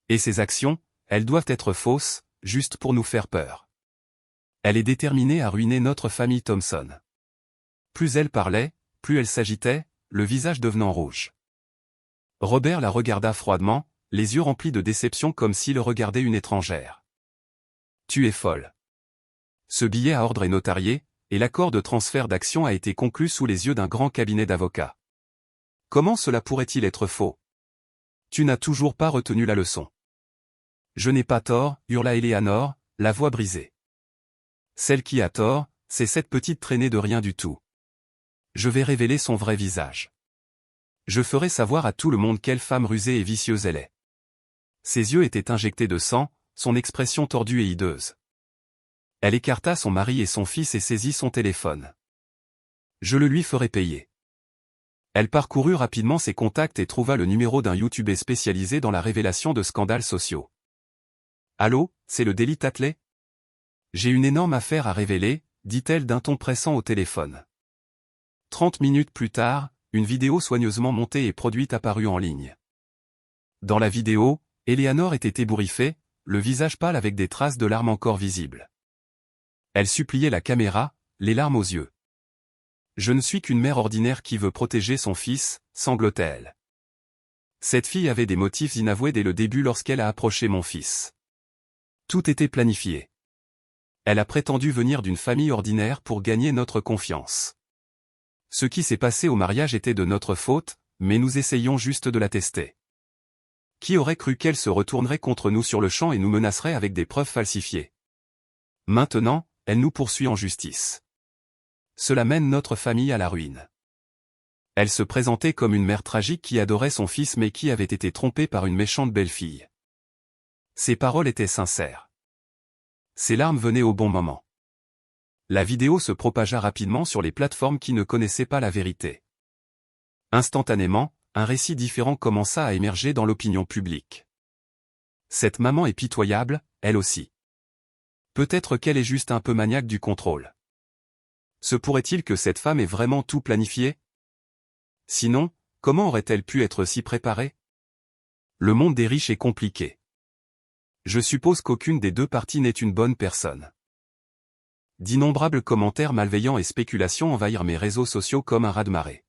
Et ses actions, elles doivent être fausses, juste pour nous faire peur. Elle est déterminée à ruiner notre famille Thompson. Plus elle parlait, plus elle s'agitait, le visage devenant rouge. Robert la regarda froidement, les yeux remplis de déception comme s'il regardait une étrangère. Tu es folle. Ce billet à ordre est notarié, et l'accord de transfert d'actions a été conclu sous les yeux d'un grand cabinet d'avocats. Comment cela pourrait-il être faux? Tu n'as toujours pas retenu la leçon. Je n'ai pas tort, hurla Eleanor, la voix brisée. Celle qui a tort, c'est cette petite traînée de rien du tout. Je vais révéler son vrai visage. Je ferai savoir à tout le monde quelle femme rusée et vicieuse elle est. Ses yeux étaient injectés de sang, son expression tordue et hideuse. Elle écarta son mari et son fils et saisit son téléphone. Je le lui ferai payer. Elle parcourut rapidement ses contacts et trouva le numéro d'un YouTuber spécialisé dans la révélation de scandales sociaux. Allô, c'est le Daily Tatley? J'ai une énorme affaire à révéler, dit-elle d'un ton pressant au téléphone. 30 minutes plus tard, une vidéo soigneusement montée et produite apparut en ligne. Dans la vidéo, Eleanor était ébouriffée, le visage pâle avec des traces de larmes encore visibles. Elle suppliait la caméra, les larmes aux yeux. « Je ne suis qu'une mère ordinaire qui veut protéger son fils », sanglotait-elle. Cette fille avait des motifs inavoués dès le début lorsqu'elle a approché mon fils. Tout était planifié. Elle a prétendu venir d'une famille ordinaire pour gagner notre confiance. Ce qui s'est passé au mariage était de notre faute, mais nous essayions juste de la tester. Qui aurait cru qu'elle se retournerait contre nous sur le champ et nous menacerait avec des preuves falsifiées? Maintenant, elle nous poursuit en justice. Cela mène notre famille à la ruine. Elle se présentait comme une mère tragique qui adorait son fils mais qui avait été trompée par une méchante belle-fille. Ses paroles étaient sincères. Ses larmes venaient au bon moment. La vidéo se propagea rapidement sur les plateformes qui ne connaissaient pas la vérité. Instantanément, un récit différent commença à émerger dans l'opinion publique. Cette maman est pitoyable, elle aussi. Peut-être qu'elle est juste un peu maniaque du contrôle. Se pourrait-il que cette femme ait vraiment tout planifié? Sinon, comment aurait-elle pu être si préparée? Le monde des riches est compliqué. Je suppose qu'aucune des deux parties n'est une bonne personne. D'innombrables commentaires malveillants et spéculations envahirent mes réseaux sociaux comme un raz-de-marée.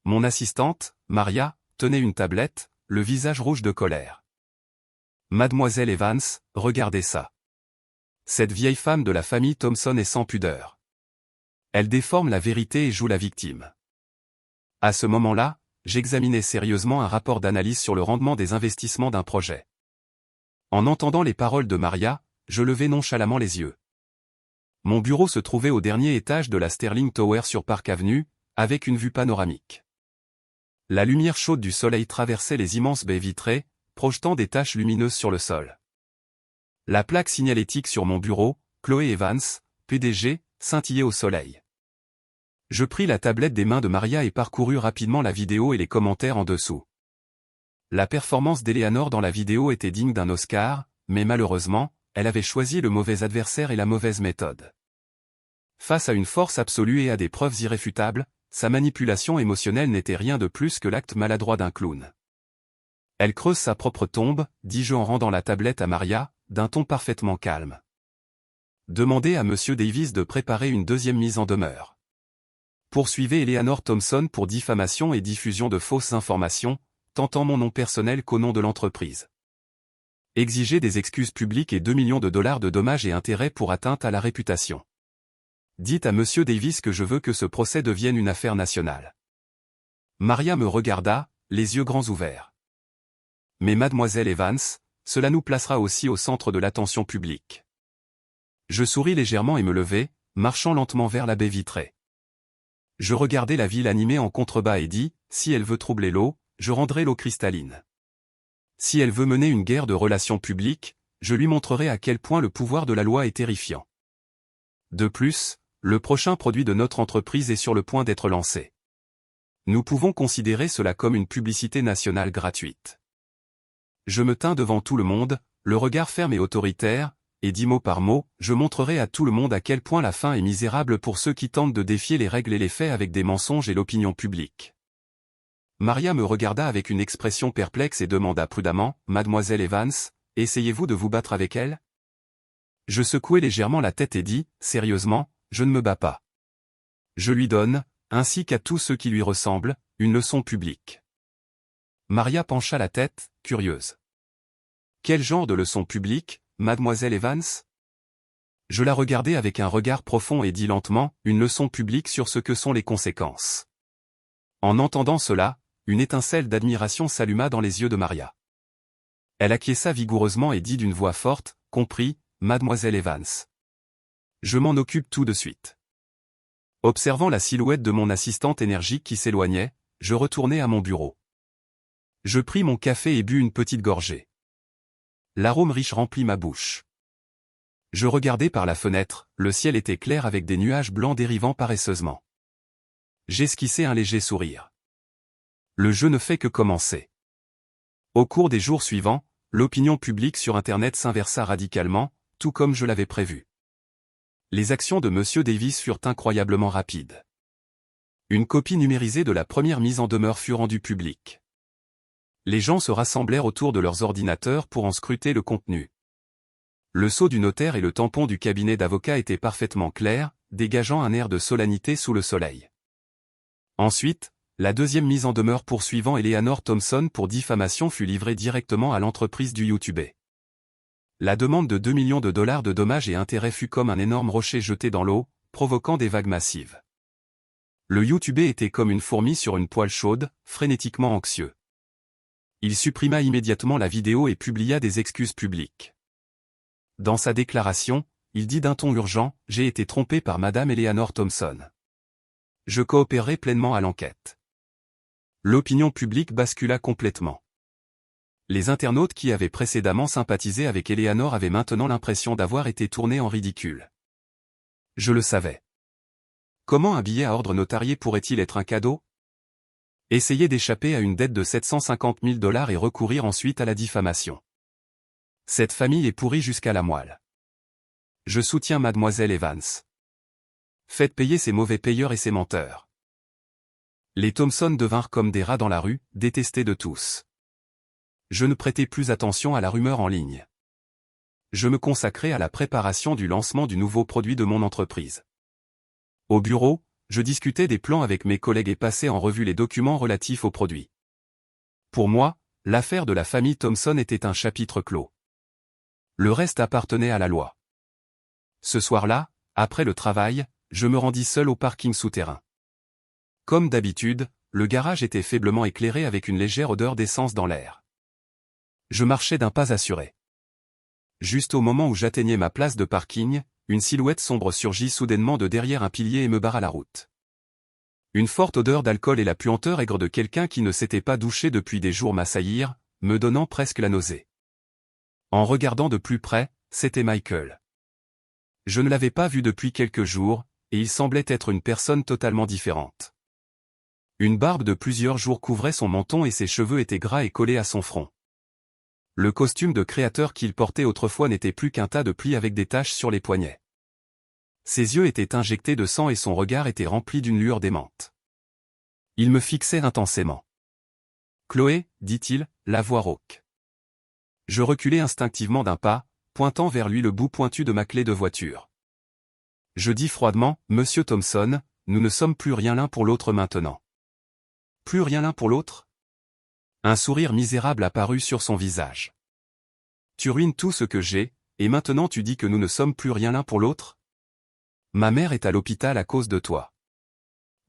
Mon assistante, Maria, tenait une tablette, le visage rouge de colère. Mademoiselle Evans, regardez ça. Cette vieille femme de la famille Thompson est sans pudeur. Elle déforme la vérité et joue la victime. À ce moment-là, j'examinais sérieusement un rapport d'analyse sur le rendement des investissements d'un projet. En entendant les paroles de Maria, je levai nonchalamment les yeux. Mon bureau se trouvait au dernier étage de la Sterling Tower sur Park Avenue, avec une vue panoramique. La lumière chaude du soleil traversait les immenses baies vitrées, projetant des taches lumineuses sur le sol. La plaque signalétique sur mon bureau, Chloé Evans, PDG, scintillait au soleil. Je pris la tablette des mains de Maria et parcourus rapidement la vidéo et les commentaires en dessous. La performance d'Eleanor dans la vidéo était digne d'un Oscar, mais malheureusement, elle avait choisi le mauvais adversaire et la mauvaise méthode. Face à une force absolue et à des preuves irréfutables, sa manipulation émotionnelle n'était rien de plus que l'acte maladroit d'un clown. Elle creuse sa propre tombe, dis-je en rendant la tablette à Maria, d'un ton parfaitement calme. Demandez à Monsieur Davis de préparer une deuxième mise en demeure. Poursuivez Eleanor Thompson pour diffamation et diffusion de fausses informations, tant en mon nom personnel qu'au nom de l'entreprise. Exigez des excuses publiques et 2 millions de dollars de dommages et intérêts pour atteinte à la réputation. Dites à Monsieur Davis que je veux que ce procès devienne une affaire nationale. Maria me regarda, les yeux grands ouverts. Mais Mademoiselle Evans, cela nous placera aussi au centre de l'attention publique. Je souris légèrement et me levai, marchant lentement vers la baie vitrée. Je regardai la ville animée en contrebas et dis, si elle veut troubler l'eau, je rendrai l'eau cristalline. Si elle veut mener une guerre de relations publiques, je lui montrerai à quel point le pouvoir de la loi est terrifiant. De plus, le prochain produit de notre entreprise est sur le point d'être lancé. Nous pouvons considérer cela comme une publicité nationale gratuite. Je me tins devant tout le monde, le regard ferme et autoritaire, et dit mot par mot, je montrerai à tout le monde à quel point la fin est misérable pour ceux qui tentent de défier les règles et les faits avec des mensonges et l'opinion publique. Maria me regarda avec une expression perplexe et demanda prudemment, Mademoiselle Evans, essayez-vous de vous battre avec elle? Je secouai légèrement la tête et dis, sérieusement, je ne me bats pas. Je lui donne, ainsi qu'à tous ceux qui lui ressemblent, une leçon publique. Maria pencha la tête, curieuse. Quel genre de leçon publique, mademoiselle Evans? Je la regardai avec un regard profond et dis lentement, une leçon publique sur ce que sont les conséquences. En entendant cela, une étincelle d'admiration s'alluma dans les yeux de Maria. Elle acquiesça vigoureusement et dit d'une voix forte, compris, mademoiselle Evans. Je m'en occupe tout de suite. Observant la silhouette de mon assistante énergique qui s'éloignait, je retournai à mon bureau. Je pris mon café et bus une petite gorgée. L'arôme riche remplit ma bouche. Je regardai par la fenêtre, le ciel était clair avec des nuages blancs dérivant paresseusement. J'esquissai un léger sourire. Le jeu ne fait que commencer. Au cours des jours suivants, l'opinion publique sur Internet s'inversa radicalement, tout comme je l'avais prévu. Les actions de M. Davis furent incroyablement rapides. Une copie numérisée de la première mise en demeure fut rendue publique. Les gens se rassemblèrent autour de leurs ordinateurs pour en scruter le contenu. Le sceau du notaire et le tampon du cabinet d'avocat étaient parfaitement clairs, dégageant un air de solennité sous le soleil. Ensuite, la deuxième mise en demeure poursuivant Eleanor Thompson pour diffamation fut livrée directement à l'entreprise du YouTube. La demande de 2 millions de dollars de dommages et intérêts fut comme un énorme rocher jeté dans l'eau, provoquant des vagues massives. Le YouTube était comme une fourmi sur une poêle chaude, frénétiquement anxieux. Il supprima immédiatement la vidéo et publia des excuses publiques. Dans sa déclaration, il dit d'un ton urgent, « J'ai été trompé par Madame Eleanor Thompson. Je coopérerai pleinement à l'enquête. » L'opinion publique bascula complètement. Les internautes qui avaient précédemment sympathisé avec Eleanor avaient maintenant l'impression d'avoir été tournés en ridicule. Je le savais. Comment un billet à ordre notarié pourrait-il être un cadeau? Essayer d'échapper à une dette de 750 000 $ et recourir ensuite à la diffamation. Cette famille est pourrie jusqu'à la moelle. Je soutiens mademoiselle Evans. Faites payer ces mauvais payeurs et ces menteurs. Les Thompson devinrent comme des rats dans la rue, détestés de tous. Je ne prêtais plus attention à la rumeur en ligne. Je me consacrais à la préparation du lancement du nouveau produit de mon entreprise. Au bureau, je discutais des plans avec mes collègues et passais en revue les documents relatifs au produit. Pour moi, l'affaire de la famille Thompson était un chapitre clos. Le reste appartenait à la loi. Ce soir-là, après le travail, je me rendis seul au parking souterrain. Comme d'habitude, le garage était faiblement éclairé avec une légère odeur d'essence dans l'air. Je marchais d'un pas assuré. Juste au moment où j'atteignais ma place de parking, une silhouette sombre surgit soudainement de derrière un pilier et me barra la route. Une forte odeur d'alcool et la puanteur aigre de quelqu'un qui ne s'était pas douché depuis des jours m'assaillirent, me donnant presque la nausée. En regardant de plus près, c'était Michael. Je ne l'avais pas vu depuis quelques jours, et il semblait être une personne totalement différente. Une barbe de plusieurs jours couvrait son menton et ses cheveux étaient gras et collés à son front. Le costume de créateur qu'il portait autrefois n'était plus qu'un tas de plis avec des taches sur les poignets. Ses yeux étaient injectés de sang et son regard était rempli d'une lueur démente. Il me fixait intensément. « Chloé, dit-il, la voix rauque. » Je reculai instinctivement d'un pas, pointant vers lui le bout pointu de ma clé de voiture. Je dis froidement, « Monsieur Thompson, nous ne sommes plus rien l'un pour l'autre maintenant. » Plus rien l'un pour l'autre? Un sourire misérable apparut sur son visage. Tu ruines tout ce que j'ai, et maintenant tu dis que nous ne sommes plus rien l'un pour l'autre? Ma mère est à l'hôpital à cause de toi.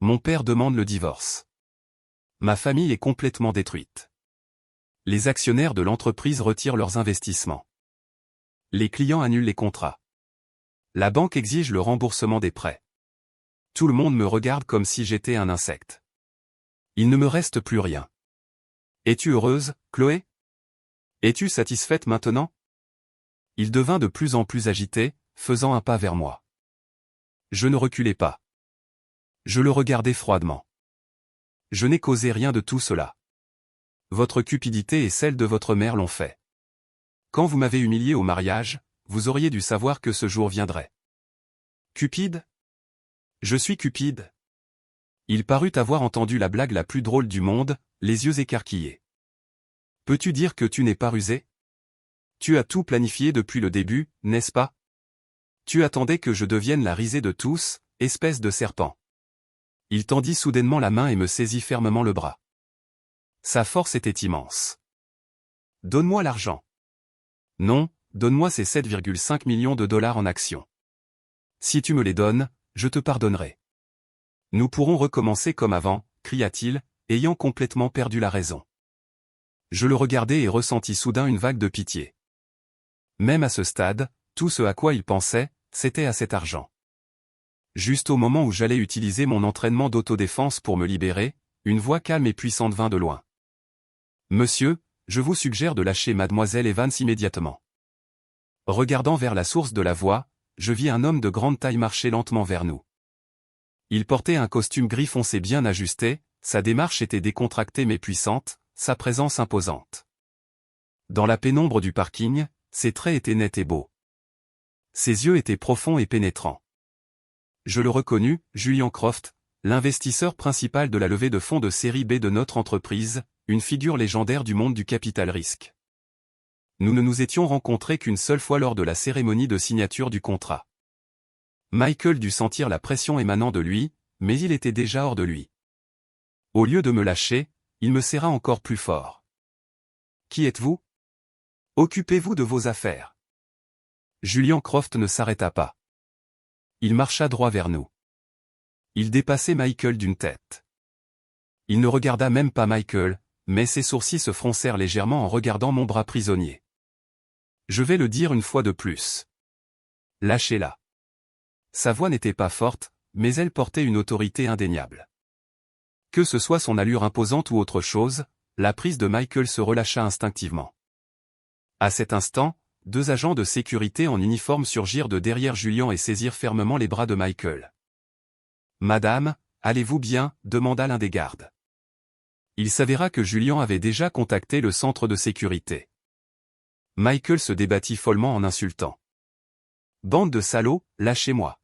Mon père demande le divorce. Ma famille est complètement détruite. Les actionnaires de l'entreprise retirent leurs investissements. Les clients annulent les contrats. La banque exige le remboursement des prêts. Tout le monde me regarde comme si j'étais un insecte. Il ne me reste plus rien. Es-tu heureuse, Chloé? Es-tu satisfaite maintenant? Il devint de plus en plus agité, faisant un pas vers moi. Je ne reculai pas. Je le regardai froidement. Je n'ai causé rien de tout cela. Votre cupidité et celle de votre mère l'ont fait. Quand vous m'avez humilié au mariage, vous auriez dû savoir que ce jour viendrait. Cupide? Je suis cupide. Il parut avoir entendu la blague la plus drôle du monde, les yeux écarquillés. Peux-tu dire que tu n'es pas rusé? Tu as tout planifié depuis le début, n'est-ce pas? Tu attendais que je devienne la risée de tous, espèce de serpent. Il tendit soudainement la main et me saisit fermement le bras. Sa force était immense. Donne-moi l'argent. Non, donne-moi ces 7,5 millions de dollars en actions. Si tu me les donnes, je te pardonnerai. Nous pourrons recommencer comme avant, cria-t-il, ayant complètement perdu la raison. Je le regardai et ressentis soudain une vague de pitié. Même à ce stade, tout ce à quoi il pensait, c'était à cet argent. Juste au moment où j'allais utiliser mon entraînement d'autodéfense pour me libérer, une voix calme et puissante vint de loin. Monsieur, je vous suggère de lâcher mademoiselle Evans immédiatement. Regardant vers la source de la voix, je vis un homme de grande taille marcher lentement vers nous. Il portait un costume gris foncé bien ajusté, sa démarche était décontractée mais puissante, sa présence imposante. Dans la pénombre du parking, ses traits étaient nets et beaux. Ses yeux étaient profonds et pénétrants. Je le reconnus, Julian Croft, l'investisseur principal de la levée de fonds de série B de notre entreprise, une figure légendaire du monde du capital risque. Nous ne nous étions rencontrés qu'une seule fois lors de la cérémonie de signature du contrat. Michael dut sentir la pression émanant de lui, mais il était déjà hors de lui. Au lieu de me lâcher, il me serra encore plus fort. « Qui êtes-vous ? Occupez-vous de vos affaires. » Julian Croft ne s'arrêta pas. Il marcha droit vers nous. Il dépassait Michael d'une tête. Il ne regarda même pas Michael, mais ses sourcils se froncèrent légèrement en regardant mon bras prisonnier. Je vais le dire une fois de plus. Lâchez-la. Sa voix n'était pas forte, mais elle portait une autorité indéniable. Que ce soit son allure imposante ou autre chose, la prise de Michael se relâcha instinctivement. À cet instant, deux agents de sécurité en uniforme surgirent de derrière Julian et saisirent fermement les bras de Michael. « Madame, allez-vous bien ?» demanda l'un des gardes. Il s'avéra que Julian avait déjà contacté le centre de sécurité. Michael se débattit follement en insultant. « Bande de salauds, lâchez-moi !»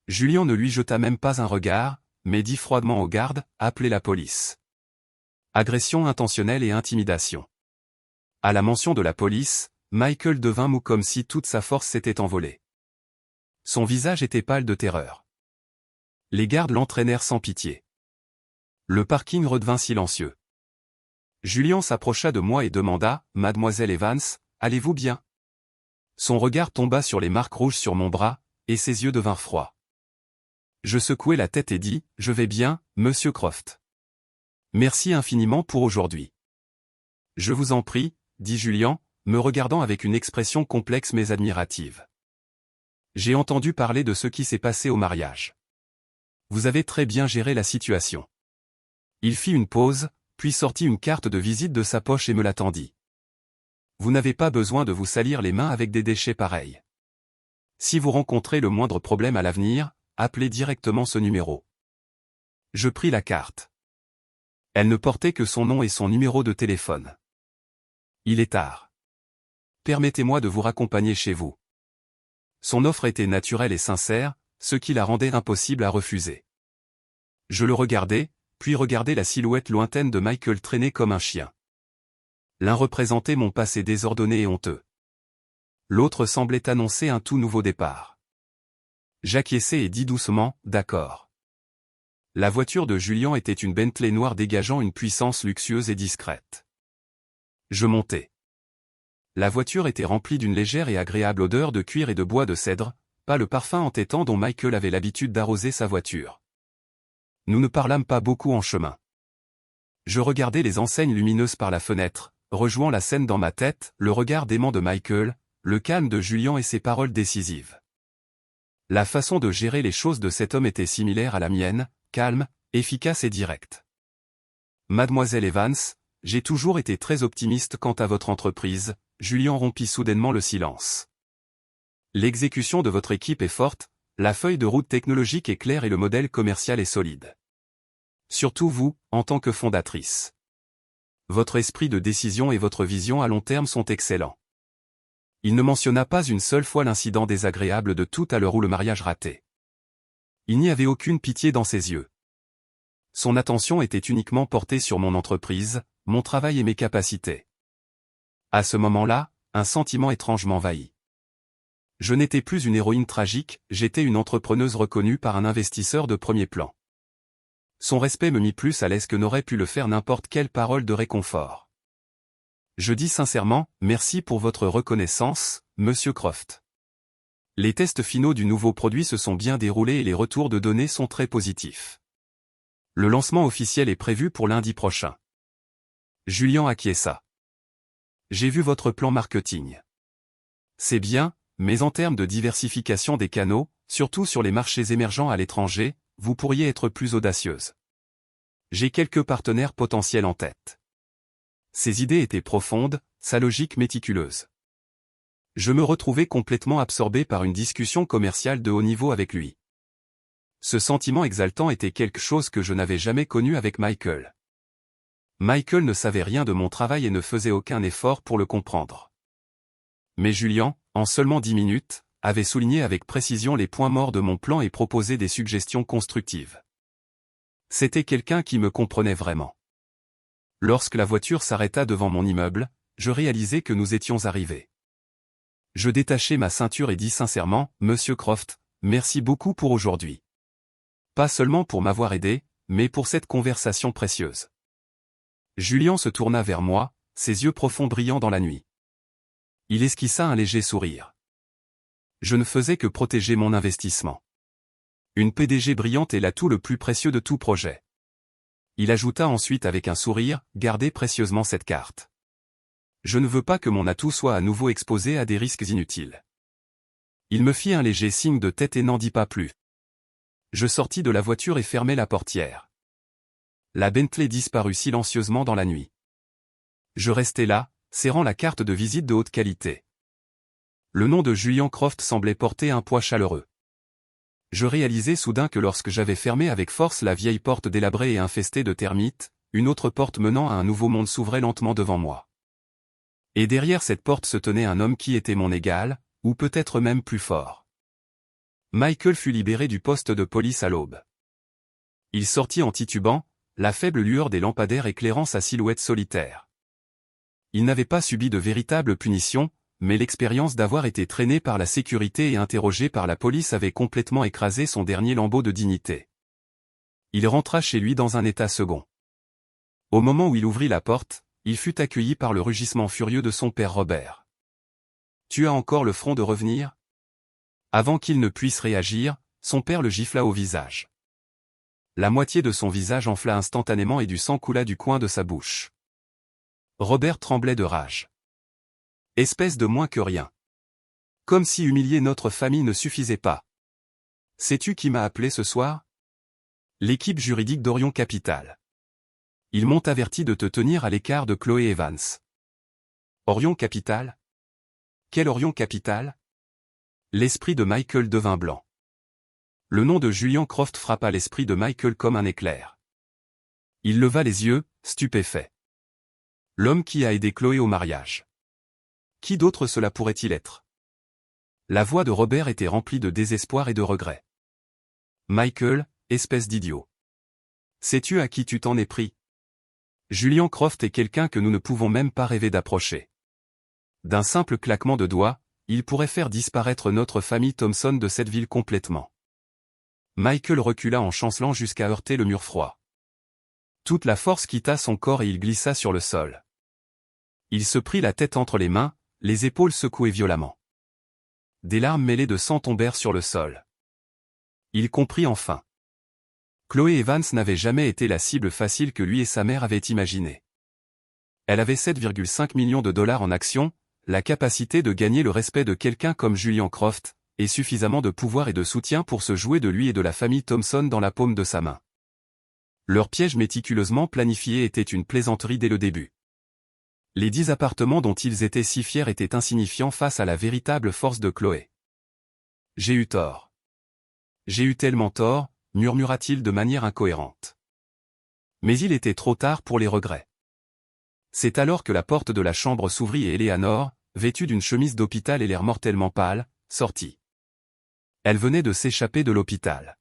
Julian ne lui jeta même pas un regard, mais dit froidement aux gardes, « Appelez la police. » Agression intentionnelle et intimidation. À la mention de la police, Michael devint mou comme si toute sa force s'était envolée. Son visage était pâle de terreur. Les gardes l'entraînèrent sans pitié. Le parking redevint silencieux. Julian s'approcha de moi et demanda, « Mademoiselle Evans, allez-vous bien ?» Son regard tomba sur les marques rouges sur mon bras, et ses yeux devinrent froids. Je secouai la tête et dis, « Je vais bien, Monsieur Croft. Merci infiniment pour aujourd'hui. » « Je vous en prie, » dit Julian, me regardant avec une expression complexe mais admirative. « J'ai entendu parler de ce qui s'est passé au mariage. Vous avez très bien géré la situation. » Il fit une pause, puis sortit une carte de visite de sa poche et me la tendit. « Vous n'avez pas besoin de vous salir les mains avec des déchets pareils. Si vous rencontrez le moindre problème à l'avenir, appelez directement ce numéro. » Je pris la carte. Elle ne portait que son nom et son numéro de téléphone. Il est tard. Permettez-moi de vous raccompagner chez vous. Son offre était naturelle et sincère, ce qui la rendait impossible à refuser. Je le regardai, puis regardai la silhouette lointaine de Michael traîner comme un chien. L'un représentait mon passé désordonné et honteux. L'autre semblait annoncer un tout nouveau départ. J'acquiesçai et dis doucement, « D'accord. » La voiture de Julian était une Bentley noire dégageant une puissance luxueuse et discrète. Je montai. La voiture était remplie d'une légère et agréable odeur de cuir et de bois de cèdre, pas le parfum entêtant dont Michael avait l'habitude d'arroser sa voiture. Nous ne parlâmes pas beaucoup en chemin. Je regardais les enseignes lumineuses par la fenêtre, rejouant la scène dans ma tête, le regard dément de Michael, le calme de Julian et ses paroles décisives. La façon de gérer les choses de cet homme était similaire à la mienne, calme, efficace et directe. Mademoiselle Evans, j'ai toujours été très optimiste quant à votre entreprise, Julian rompit soudainement le silence. L'exécution de votre équipe est forte, la feuille de route technologique est claire et le modèle commercial est solide. Surtout vous, en tant que fondatrice. Votre esprit de décision et votre vision à long terme sont excellents. Il ne mentionna pas une seule fois l'incident désagréable de tout à l'heure où le mariage raté. Il n'y avait aucune pitié dans ses yeux. Son attention était uniquement portée sur mon entreprise, mon travail et mes capacités. À ce moment-là, un sentiment étrange m'envahit. Je n'étais plus une héroïne tragique, j'étais une entrepreneuse reconnue par un investisseur de premier plan. Son respect me mit plus à l'aise que n'aurait pu le faire n'importe quelle parole de réconfort. Je dis sincèrement, merci pour votre reconnaissance, Monsieur Croft. Les tests finaux du nouveau produit se sont bien déroulés et les retours de données sont très positifs. Le lancement officiel est prévu pour lundi prochain. Julian acquiesça. J'ai vu votre plan marketing. C'est bien, mais en termes de diversification des canaux, surtout sur les marchés émergents à l'étranger, vous pourriez être plus audacieuse. J'ai quelques partenaires potentiels en tête. Ses idées étaient profondes, sa logique méticuleuse. Je me retrouvais complètement absorbé par une discussion commerciale de haut niveau avec lui. Ce sentiment exaltant était quelque chose que je n'avais jamais connu avec Michael. Michael ne savait rien de mon travail et ne faisait aucun effort pour le comprendre. Mais Julian, en seulement 10 minutes, avait souligné avec précision les points morts de mon plan et proposé des suggestions constructives. C'était quelqu'un qui me comprenait vraiment. Lorsque la voiture s'arrêta devant mon immeuble, je réalisai que nous étions arrivés. Je détachai ma ceinture et dis sincèrement, Monsieur Croft, merci beaucoup pour aujourd'hui. Pas seulement pour m'avoir aidé, mais pour cette conversation précieuse. Julian se tourna vers moi, ses yeux profonds brillant dans la nuit. Il esquissa un léger sourire. Je ne faisais que protéger mon investissement. Une PDG brillante est l'atout le plus précieux de tout projet. Il ajouta ensuite avec un sourire, gardez précieusement cette carte. Je ne veux pas que mon atout soit à nouveau exposé à des risques inutiles. Il me fit un léger signe de tête et n'en dit pas plus. Je sortis de la voiture et fermai la portière. La Bentley disparut silencieusement dans la nuit. Je restai là, serrant la carte de visite de haute qualité. Le nom de Julian Croft semblait porter un poids chaleureux. Je réalisai soudain que lorsque j'avais fermé avec force la vieille porte délabrée et infestée de termites, une autre porte menant à un nouveau monde s'ouvrait lentement devant moi. Et derrière cette porte se tenait un homme qui était mon égal, ou peut-être même plus fort. Michael fut libéré du poste de police à l'aube. Il sortit en titubant, la faible lueur des lampadaires éclairant sa silhouette solitaire. Il n'avait pas subi de véritable punition, mais l'expérience d'avoir été traîné par la sécurité et interrogé par la police avait complètement écrasé son dernier lambeau de dignité. Il rentra chez lui dans un état second. Au moment où il ouvrit la porte, il fut accueilli par le rugissement furieux de son père Robert. « Tu as encore le front de revenir ?» Avant qu'il ne puisse réagir, son père le gifla au visage. La moitié de son visage enfla instantanément et du sang coula du coin de sa bouche. Robert tremblait de rage. Espèce de moins que rien. Comme si humilier notre famille ne suffisait pas. Sais-tu qui m'a appelé ce soir? L'équipe juridique d'Orion Capital. Ils m'ont averti de te tenir à l'écart de Chloé Evans. Orion Capital? Quel Orion Capital? L'esprit de Michael devint blanc. Le nom de Julian Croft frappa l'esprit de Michael comme un éclair. Il leva les yeux, stupéfait. L'homme qui a aidé Chloé au mariage. Qui d'autre cela pourrait-il être? La voix de Robert était remplie de désespoir et de regret. Michael, espèce d'idiot. Sais-tu à qui tu t'en es pris? Julian Croft est quelqu'un que nous ne pouvons même pas rêver d'approcher. D'un simple claquement de doigts, il pourrait faire disparaître notre famille Thompson de cette ville complètement. Michael recula en chancelant jusqu'à heurter le mur froid. Toute la force quitta son corps et il glissa sur le sol. Il se prit la tête entre les mains, les épaules secouées violemment. Des larmes mêlées de sang tombèrent sur le sol. Il comprit enfin. Chloé Evans n'avait jamais été la cible facile que lui et sa mère avaient imaginée. Elle avait 7,5 millions de dollars en actions, la capacité de gagner le respect de quelqu'un comme Julian Croft, et suffisamment de pouvoir et de soutien pour se jouer de lui et de la famille Thompson dans la paume de sa main. Leur piège méticuleusement planifié était une plaisanterie dès le début. Les 10 appartements dont ils étaient si fiers étaient insignifiants face à la véritable force de Chloé. J'ai eu tort. J'ai eu tellement tort, murmura-t-il de manière incohérente. Mais il était trop tard pour les regrets. C'est alors que la porte de la chambre s'ouvrit et Eleanor, vêtue d'une chemise d'hôpital et l'air mortellement pâle, sortit. Elle venait de s'échapper de l'hôpital.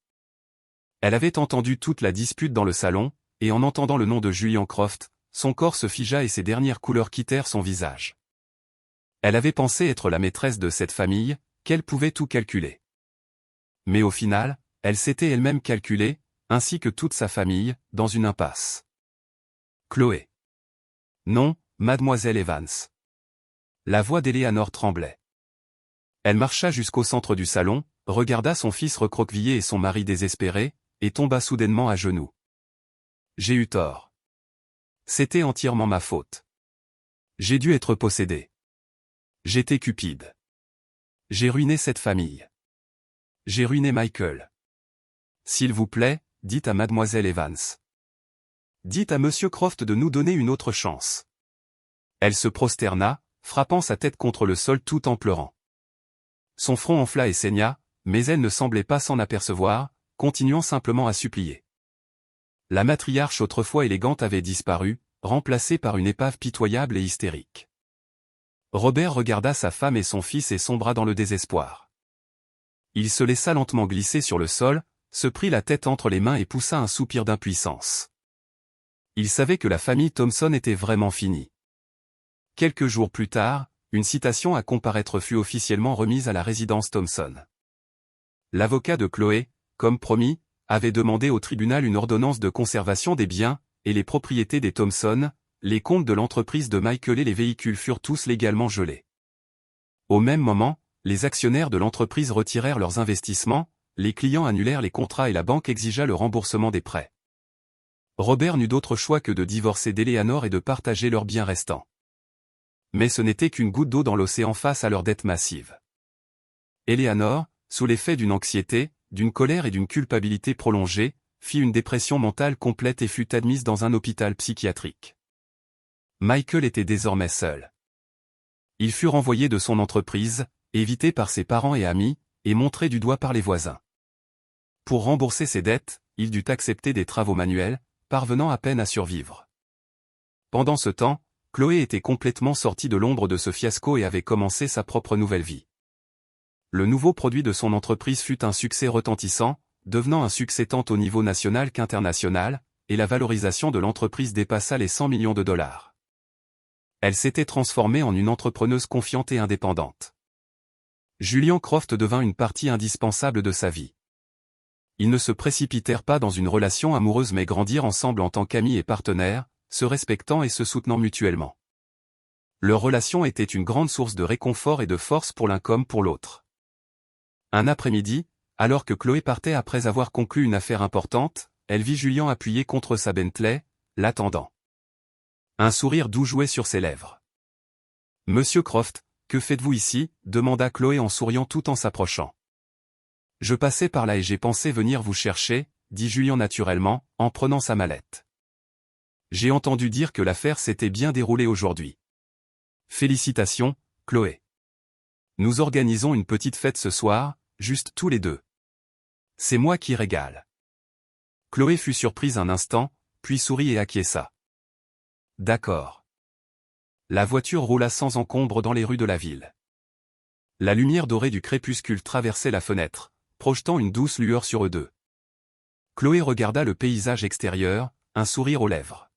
Elle avait entendu toute la dispute dans le salon, et en entendant le nom de Julian Croft, son corps se figea et ses dernières couleurs quittèrent son visage. Elle avait pensé être la maîtresse de cette famille, qu'elle pouvait tout calculer. Mais au final, elle s'était elle-même calculée, ainsi que toute sa famille, dans une impasse. Chloé. Non, mademoiselle Evans. La voix d'Eleanor tremblait. Elle marcha jusqu'au centre du salon, regarda son fils recroquevillé et son mari désespéré, et tomba soudainement à genoux. J'ai eu tort. C'était entièrement ma faute. J'ai dû être possédé. J'étais cupide. J'ai ruiné cette famille. J'ai ruiné Michael. S'il vous plaît, dites à mademoiselle Evans. Dites à monsieur Croft de nous donner une autre chance. Elle se prosterna, frappant sa tête contre le sol tout en pleurant. Son front enfla et saigna, mais elle ne semblait pas s'en apercevoir, continuant simplement à supplier. La matriarche autrefois élégante avait disparu, remplacée par une épave pitoyable et hystérique. Robert regarda sa femme et son fils et sombra dans le désespoir. Il se laissa lentement glisser sur le sol, se prit la tête entre les mains et poussa un soupir d'impuissance. Il savait que la famille Thompson était vraiment finie. Quelques jours plus tard, une citation à comparaître fut officiellement remise à la résidence Thompson. L'avocat de Chloé, comme promis, avait demandé au tribunal une ordonnance de conservation des biens et les propriétés des Thompson, les comptes de l'entreprise de Michael et les véhicules furent tous légalement gelés. Au même moment, les actionnaires de l'entreprise retirèrent leurs investissements, les clients annulèrent les contrats et la banque exigea le remboursement des prêts. Robert n'eut d'autre choix que de divorcer d'Eleanor et de partager leurs biens restants. Mais ce n'était qu'une goutte d'eau dans l'océan face à leur dette massive. Eleanor, sous l'effet d'une anxiété, d'une colère et d'une culpabilité prolongée, fit une dépression mentale complète et fut admise dans un hôpital psychiatrique. Michael était désormais seul. Il fut renvoyé de son entreprise, évité par ses parents et amis, et montré du doigt par les voisins. Pour rembourser ses dettes, il dut accepter des travaux manuels, parvenant à peine à survivre. Pendant ce temps, Chloé était complètement sortie de l'ombre de ce fiasco et avait commencé sa propre nouvelle vie. Le nouveau produit de son entreprise fut un succès retentissant, devenant un succès tant au niveau national qu'international, et la valorisation de l'entreprise dépassa les 100 millions de dollars. Elle s'était transformée en une entrepreneuse confiante et indépendante. Julian Croft devint une partie indispensable de sa vie. Ils ne se précipitèrent pas dans une relation amoureuse mais grandirent ensemble en tant qu'amis et partenaires, se respectant et se soutenant mutuellement. Leur relation était une grande source de réconfort et de force pour l'un comme pour l'autre. Un après-midi, alors que Chloé partait après avoir conclu une affaire importante, elle vit Julian appuyé contre sa Bentley, l'attendant. Un sourire doux jouait sur ses lèvres. « Monsieur Croft, que faites-vous ici » demanda Chloé en souriant tout en s'approchant. « Je passais par là et j'ai pensé venir vous chercher » dit Julian naturellement, en prenant sa mallette. « J'ai entendu dire que l'affaire s'était bien déroulée aujourd'hui. » « Félicitations, Chloé. Nous organisons une petite fête ce soir, juste tous les deux. C'est moi qui régale. » Chloé fut surprise un instant, puis sourit et acquiesça. « D'accord. » La voiture roula sans encombre dans les rues de la ville. La lumière dorée du crépuscule traversait la fenêtre, projetant une douce lueur sur eux deux. Chloé regarda le paysage extérieur, un sourire aux lèvres.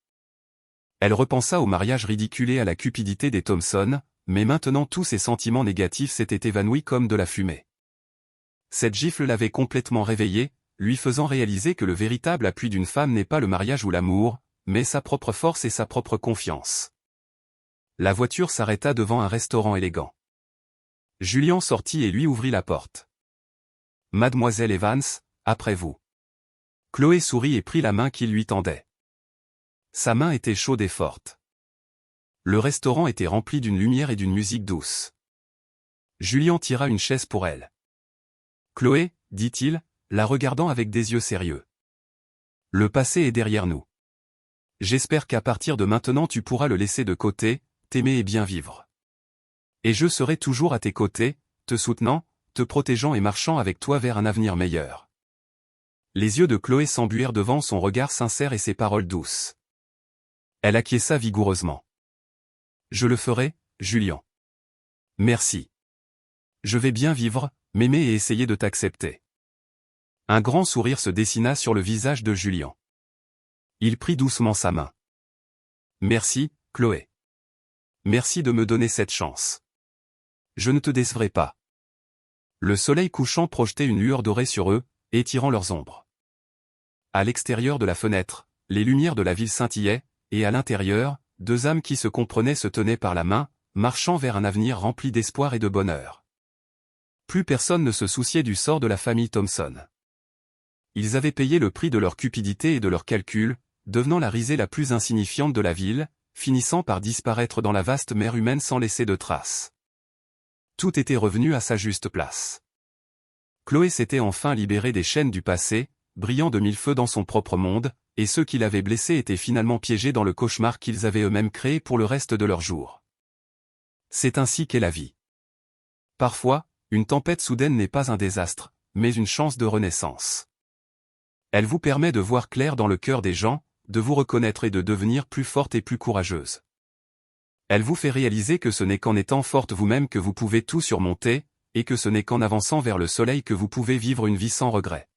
Elle repensa au mariage ridicule et à la cupidité des Thompson, mais maintenant tous ses sentiments négatifs s'étaient évanouis comme de la fumée. Cette gifle l'avait complètement réveillée, lui faisant réaliser que le véritable appui d'une femme n'est pas le mariage ou l'amour, mais sa propre force et sa propre confiance. La voiture s'arrêta devant un restaurant élégant. Julian sortit et lui ouvrit la porte. « Mademoiselle Evans, après vous. » Chloé sourit et prit la main qu'il lui tendait. Sa main était chaude et forte. Le restaurant était rempli d'une lumière et d'une musique douce. Julian tira une chaise pour elle. « Chloé, » dit-il, la regardant avec des yeux sérieux. « Le passé est derrière nous. J'espère qu'à partir de maintenant tu pourras le laisser de côté, t'aimer et bien vivre. Et je serai toujours à tes côtés, te soutenant, te protégeant et marchant avec toi vers un avenir meilleur. » Les yeux de Chloé s'embuèrent devant son regard sincère et ses paroles douces. Elle acquiesça vigoureusement. « Je le ferai, Julian. Merci. Je vais bien vivre, m'aimer et essayer de t'accepter. » Un grand sourire se dessina sur le visage de Julian. Il prit doucement sa main. « Merci, Chloé. Merci de me donner cette chance. Je ne te décevrai pas. » Le soleil couchant projetait une lueur dorée sur eux, étirant leurs ombres. À l'extérieur de la fenêtre, les lumières de la ville scintillaient, et à l'intérieur, deux âmes qui se comprenaient se tenaient par la main, marchant vers un avenir rempli d'espoir et de bonheur. Plus personne ne se souciait du sort de la famille Thompson. Ils avaient payé le prix de leur cupidité et de leurs calculs, devenant la risée la plus insignifiante de la ville, finissant par disparaître dans la vaste mer humaine sans laisser de traces. Tout était revenu à sa juste place. Chloé s'était enfin libérée des chaînes du passé, brillant de mille feux dans son propre monde, et ceux qui l'avaient blessée étaient finalement piégés dans le cauchemar qu'ils avaient eux-mêmes créé pour le reste de leurs jours. C'est ainsi qu'est la vie. Parfois, une tempête soudaine n'est pas un désastre, mais une chance de renaissance. Elle vous permet de voir clair dans le cœur des gens, de vous reconnaître et de devenir plus forte et plus courageuse. Elle vous fait réaliser que ce n'est qu'en étant forte vous-même que vous pouvez tout surmonter, et que ce n'est qu'en avançant vers le soleil que vous pouvez vivre une vie sans regret.